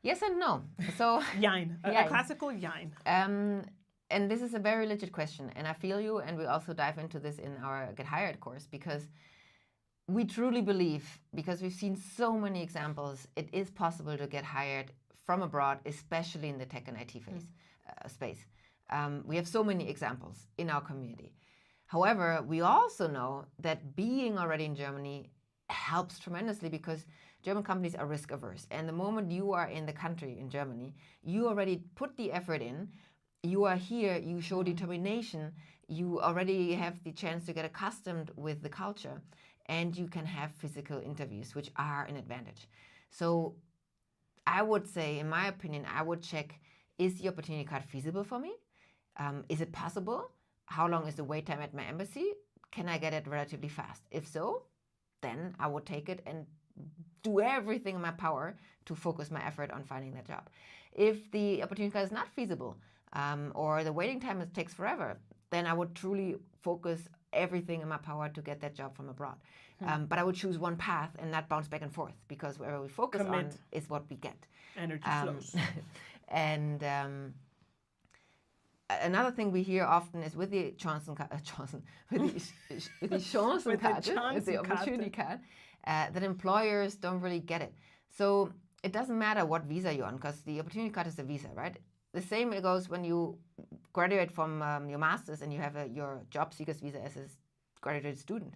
Yes and no. So Yine. A classical yine. And this is a very legit question, and I feel you, and we also dive into this in our Get Hired course, because we truly believe, because we've seen so many examples, it is possible to get hired from abroad, especially in the tech and IT space. We have so many examples in our community. However, we also know that being already in Germany helps tremendously, because German companies are risk averse. And the moment you are in the country, in Germany, you already put the effort in. You are here, you show determination, you already have the chance to get accustomed with the culture, and you can have physical interviews, which are an advantage. So I would say, in my opinion, I would check, is the opportunity card feasible for me? Is it possible? How long is the wait time at my embassy? Can I get it relatively fast? If so, then I would take it and do everything in my power to focus my effort on finding that job. If the opportunity card is not feasible, or the waiting time takes forever, then I would truly focus everything in my power to get that job from abroad. But I would choose one path and not bounce back and forth, because wherever we focus on is what we get. Energy flows. And another thing we hear often is with the with the opportunity card, that employers don't really get it. So it doesn't matter what visa you're on, because the opportunity card is a visa, right? The same it goes when you graduate from your master's and you have your job seekers visa as a graduate student.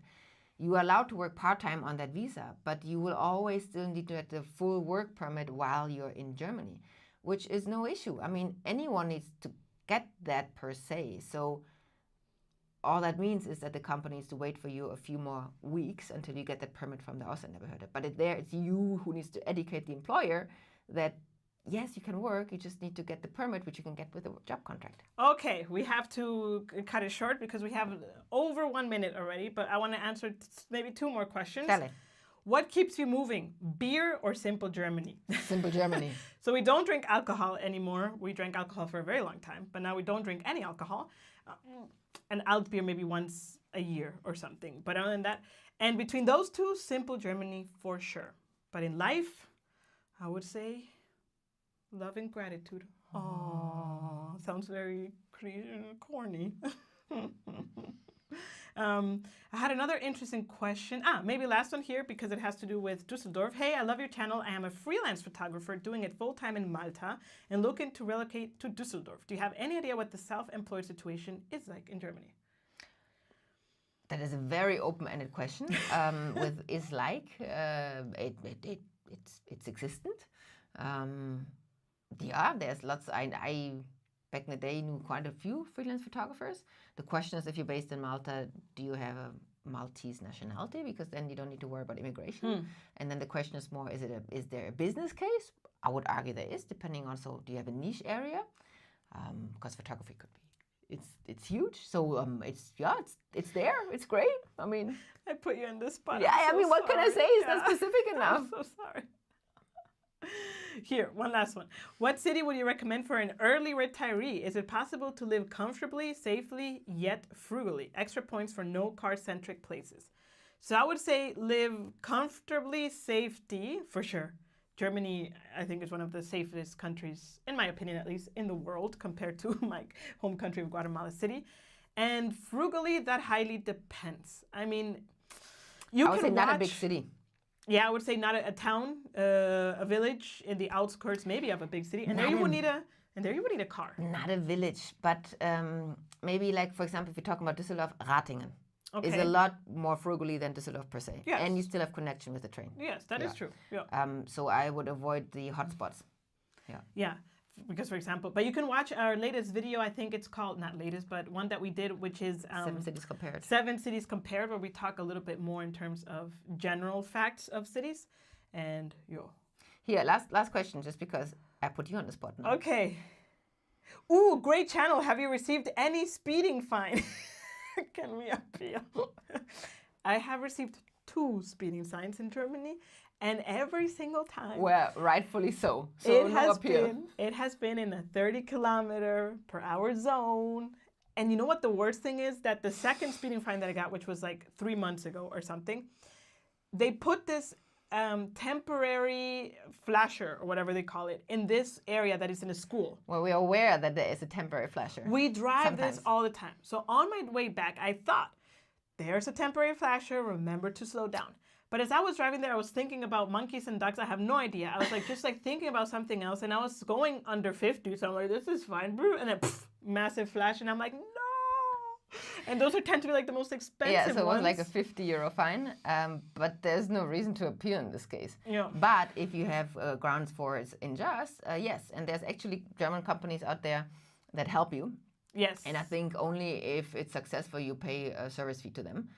You are allowed to work part-time on that visa, but you will always still need to get the full work permit while you're in Germany, which is no issue. I mean, anyone needs to get that per se. So all that means is that the company needs to wait for you a few more weeks until you get that permit from the Ausländer Behörde. But it's you who needs to educate the employer that yes, you can work, you just need to get the permit, which you can get with a job contract. Okay, we have to cut it short because we have over 1 minute already, but I want to answer maybe 2 more questions. Tell it. What keeps you moving, beer or simple Germany? Simple Germany. So we don't drink alcohol anymore. We drank alcohol for a very long time, but now we don't drink any alcohol. And alt beer maybe once a year or something. But other than that, and between those two, simple Germany for sure. But in life, I would say love and gratitude. Oh, sounds very corny. I had another interesting question. Maybe last one here because it has to do with Düsseldorf. Hey, I love your channel. I am a freelance photographer doing it full-time in Malta and looking to relocate to Düsseldorf. Do you have any idea what the self-employed situation is like in Germany? That is a very open-ended question. With is like, it's existent. Yeah, there's lots. I back in the day knew quite a few freelance photographers. The question is, if you're based in Malta, do you have a Maltese nationality? Because then you don't need to worry about immigration. And then the question is more, is there a business case? I would argue there is, depending on, so do you have a niche area? Because photography could be, it's huge. So it's there. It's great. I mean, I put you on this spot. Yeah, I mean, what can I say? It's not specific enough. I'm so sorry. Here, one last one. What city would you recommend for an early retiree? Is it possible to live comfortably, safely, yet frugally? Extra points for no car-centric places. So I would say live comfortably, safety, for sure. Germany, I think, is one of the safest countries, in my opinion at least, in the world compared to my home country of Guatemala City. And frugally, that highly depends. I mean, I would say not a big city. Yeah, I would say not a town, a village in the outskirts, maybe of a big city, and there you would need a car. Not a village, but maybe like, for example, if you're talking about Düsseldorf, Ratingen is a lot more frugally than Düsseldorf per se, and you still have connection with the train. Yes, that is true. Yeah. So I would avoid the hotspots. Yeah. Yeah. Because, for example, but you can watch our latest video. I think it's called, not latest, but one that we did, which is 7 cities compared. 7 cities compared, where we talk a little bit more in terms of general facts of cities. And Here, last question, just because I put you on the spot now. Okay. Ooh, great channel. Have you received any speeding fine? Can we appeal? I have received 2 speeding signs in Germany, and every single time Well, rightfully so. So no appeal. it has been in a 30-kilometer-per-hour zone. And you know what the worst thing is? That the second speeding fine that I got, which was like 3 months ago or something, they put this temporary flasher, or whatever they call it, in this area that is in a school. Well, we are aware that there is a temporary flasher. We drive Sometimes. this all the time. So on my way back, I thought, there's a temporary flasher, remember to slow down. But as I was driving there, I was thinking about monkeys and ducks. I have no idea. I was like, just like thinking about something else. And I was going under 50. So I'm like, this is fine. And then massive flash. And I'm like, no. And those tend to be like the most expensive Yeah, so it was ones. like a €50 fine. But there's no reason to appeal in this case. Yeah. But if you have grounds for it unjust, yes. And there's actually German companies out there that help you. Yes. And I think only if it's successful, you pay a service fee to them.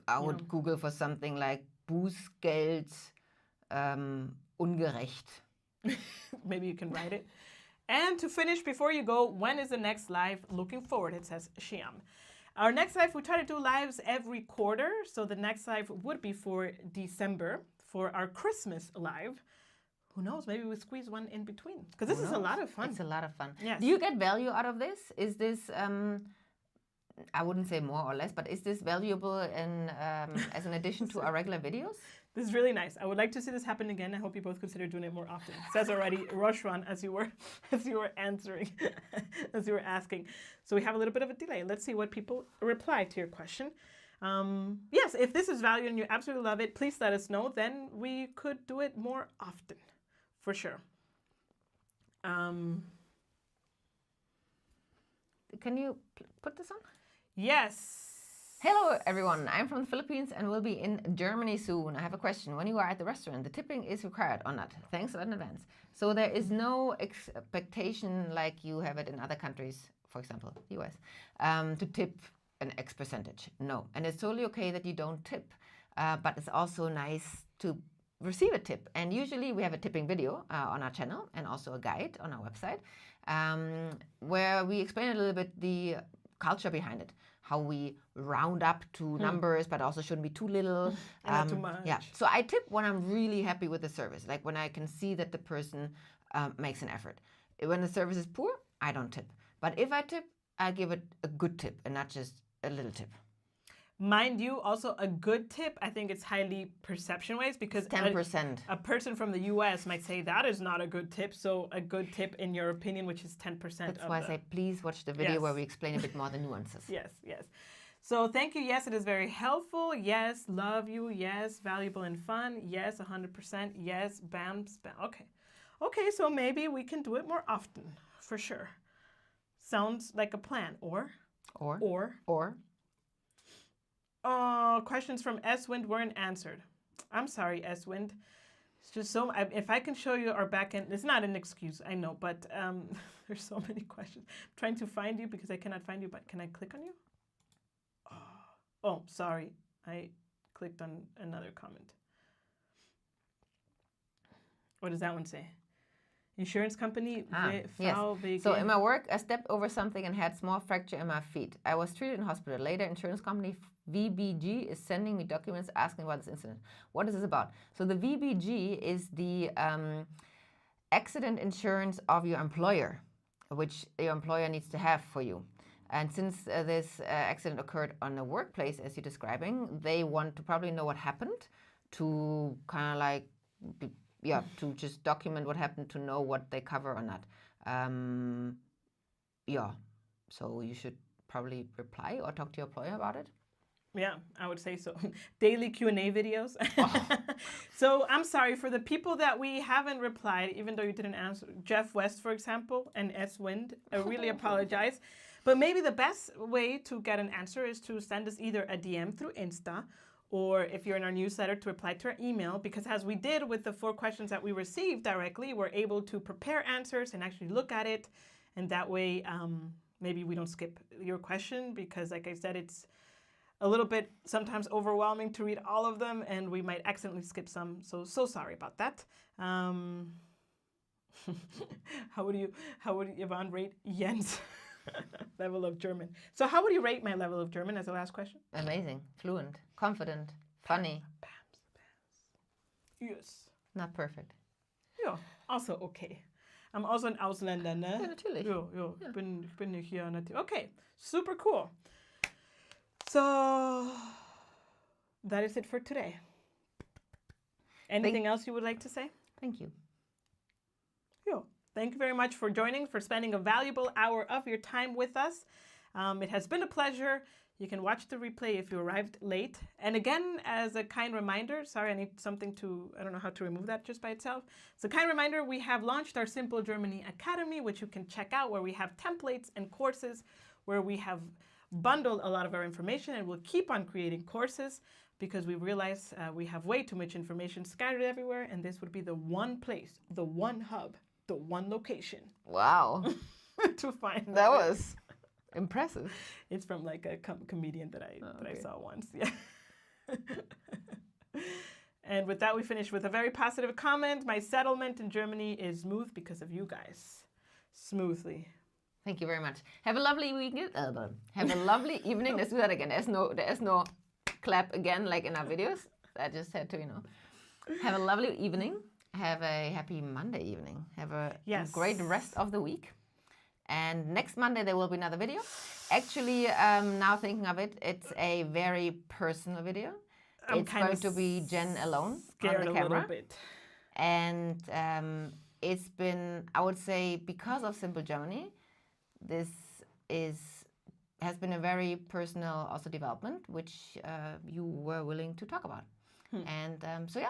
I would Google for something like Bußgeld ungerecht. Maybe you can write it. And to finish, before you go, when is the next live? Looking forward, it says Shiam. Our next live, we try to do lives every quarter. So the next live would be for December, for our Christmas live. Who knows? Maybe we squeeze one in between. Because this is a lot of fun. It's a lot of fun. Yes. Do you get value out of this? Is this, I wouldn't say more or less, but is this valuable in, as an addition to our regular videos? This is really nice. I would like to see this happen again. I hope you both consider doing it more often. It says already, Roshwan, as you were answering, as you were asking. So we have a little bit of a delay. Let's see what people reply to your question. Yes, if this is value and you absolutely love it, please let us know. Then we could do it more often, for sure. Can you put this on? Yes. Hello everyone, I'm from the Philippines and will be in Germany soon. I have a question. When you are at the restaurant, the tipping is required or not? Thanks a lot in advance. So there is no expectation like you have it in other countries, for example, the US, to tip an X percentage. No. And it's totally okay that you don't tip, but it's also nice to receive a tip. And usually we have a tipping video on our channel and also a guide on our website where we explain a little bit the culture behind it. How we round up to numbers, but also shouldn't be too little. Not too much. Yeah. So I tip when I'm really happy with the service, like when I can see that the person makes an effort. When the service is poor, I don't tip. But if I tip, I give it a good tip and not just a little tip. Mind you, also a good tip, I think it's highly perception-wise because 10%. A person from the US might say that is not a good tip. So a good tip, in your opinion, which is 10%. That's why I say please watch the video where we explain a bit more the nuances. Yes, yes. So thank you. Yes, it is very helpful. Yes, love you. Yes, valuable and fun. Yes, 100%. Yes, bam, spam. Okay. Okay, so maybe we can do it more often, for sure. Sounds like a plan. Or. Questions from S-Wind weren't answered. I'm sorry, S-Wind. It's just so, if I can show you our backend, it's not an excuse, I know, but there's so many questions. I'm trying to find you because I cannot find you, but can I click on you? Oh, sorry. I clicked on another comment. What does that one say? Insurance company, yes. So in my work, I stepped over something and had small fracture in my feet. I was treated in hospital. Later, insurance company VBG is sending me documents asking about this incident. What is this about? So the VBG is the accident insurance of your employer, which your employer needs to have for you. And since this accident occurred on the workplace, as you're describing, they want to probably know what happened to kind of like... to just document what happened, to know what they cover or not. So you should probably reply or talk to your employer about it. Yeah, I would say so. Daily Q&A videos. So I'm sorry for the people that we haven't replied, even though you didn't answer. Jeff West, for example, and S-Wind. I really apologize. But maybe the best way to get an answer is to send us either a DM through Insta, or if you're in our newsletter, to reply to our email, because as we did with the 4 questions that we received directly, we're able to prepare answers and actually look at it. And that way, maybe we don't skip your question, because like I said, it's a little bit sometimes overwhelming to read all of them, and we might accidentally skip some. So sorry about that. How would Yvonne rate Jens' level of German? So how would you rate my level of German as the last question? Amazing, fluent, confident, funny. Yes. Not perfect. Ja, also okay. I'm also ein Ausländer, ne? Ja, natürlich. Ja. Ich bin nicht hier natürlich. Okay, super cool. So that is it for today. Anything else you would like to say? Thank you. Yeah. Thank you very much for joining, for spending a valuable hour of your time with us. It has been a pleasure. You can watch the replay if you arrived late. And again, as a kind reminder, sorry, I need something to, I don't know how to remove that just by itself. So kind reminder, we have launched our Simple Germany Academy, which you can check out, where we have templates and courses, where we have bundled a lot of our information, and we'll keep on creating courses because we realize we have way too much information scattered everywhere, and this would be the one place, the one hub, the one location. Wow. To find that was impressive. It's from like a comedian that I saw once. Yeah. And with that, we finish with a very positive comment. My settlement in Germany is smooth because of you guys. Smoothly. Thank you very much. Have a lovely weekend. Have a lovely evening. Let's do that again. There's no clap again like in our videos. I just had to, Have a lovely evening. Have a happy Monday evening. Have a great rest of the week. And next Monday, there will be another video. Actually, now thinking of it, it's a very personal video. It's going to be Jen alone on the camera. A little bit. And it's been, I would say, because of Simple Germany, this has been a very personal also development, which you were willing to talk about. And so,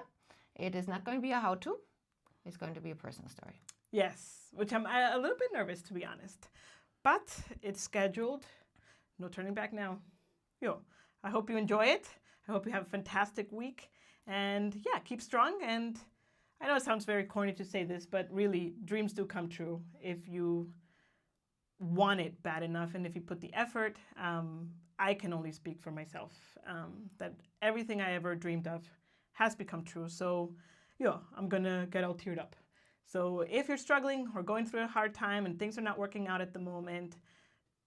it is not going to be a how-to. It's going to be a personal story. Yes, which I'm a little bit nervous, to be honest. But it's scheduled. No turning back now. I hope you enjoy it. I hope you have a fantastic week. And keep strong. And I know it sounds very corny to say this, but really, dreams do come true if you want it bad enough and if you put the effort. I can only speak for myself, that everything I ever dreamed of has become true. So, I'm going to get all teared up. So if you're struggling or going through a hard time and things are not working out at the moment,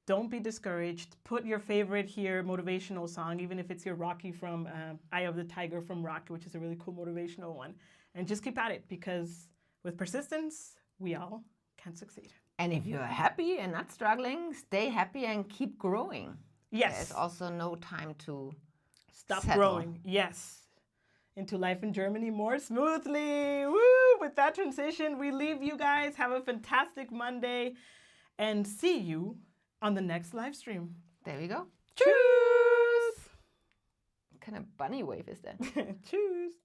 don't be discouraged. Put your favorite here motivational song, even if it's your Rocky from Eye of the Tiger from Rocky, which is a really cool motivational one. And just keep at it, because with persistence, we all can succeed. And if you're happy and not struggling, stay happy and keep growing. Yes. There's also no time to stop settle. Growing. Yes. Into life in Germany more smoothly. Woo! With that transition, we leave you guys. Have a fantastic Monday and see you on the next live stream. There we go. Tschüss! What kind of bunny wave is that? Tschüss!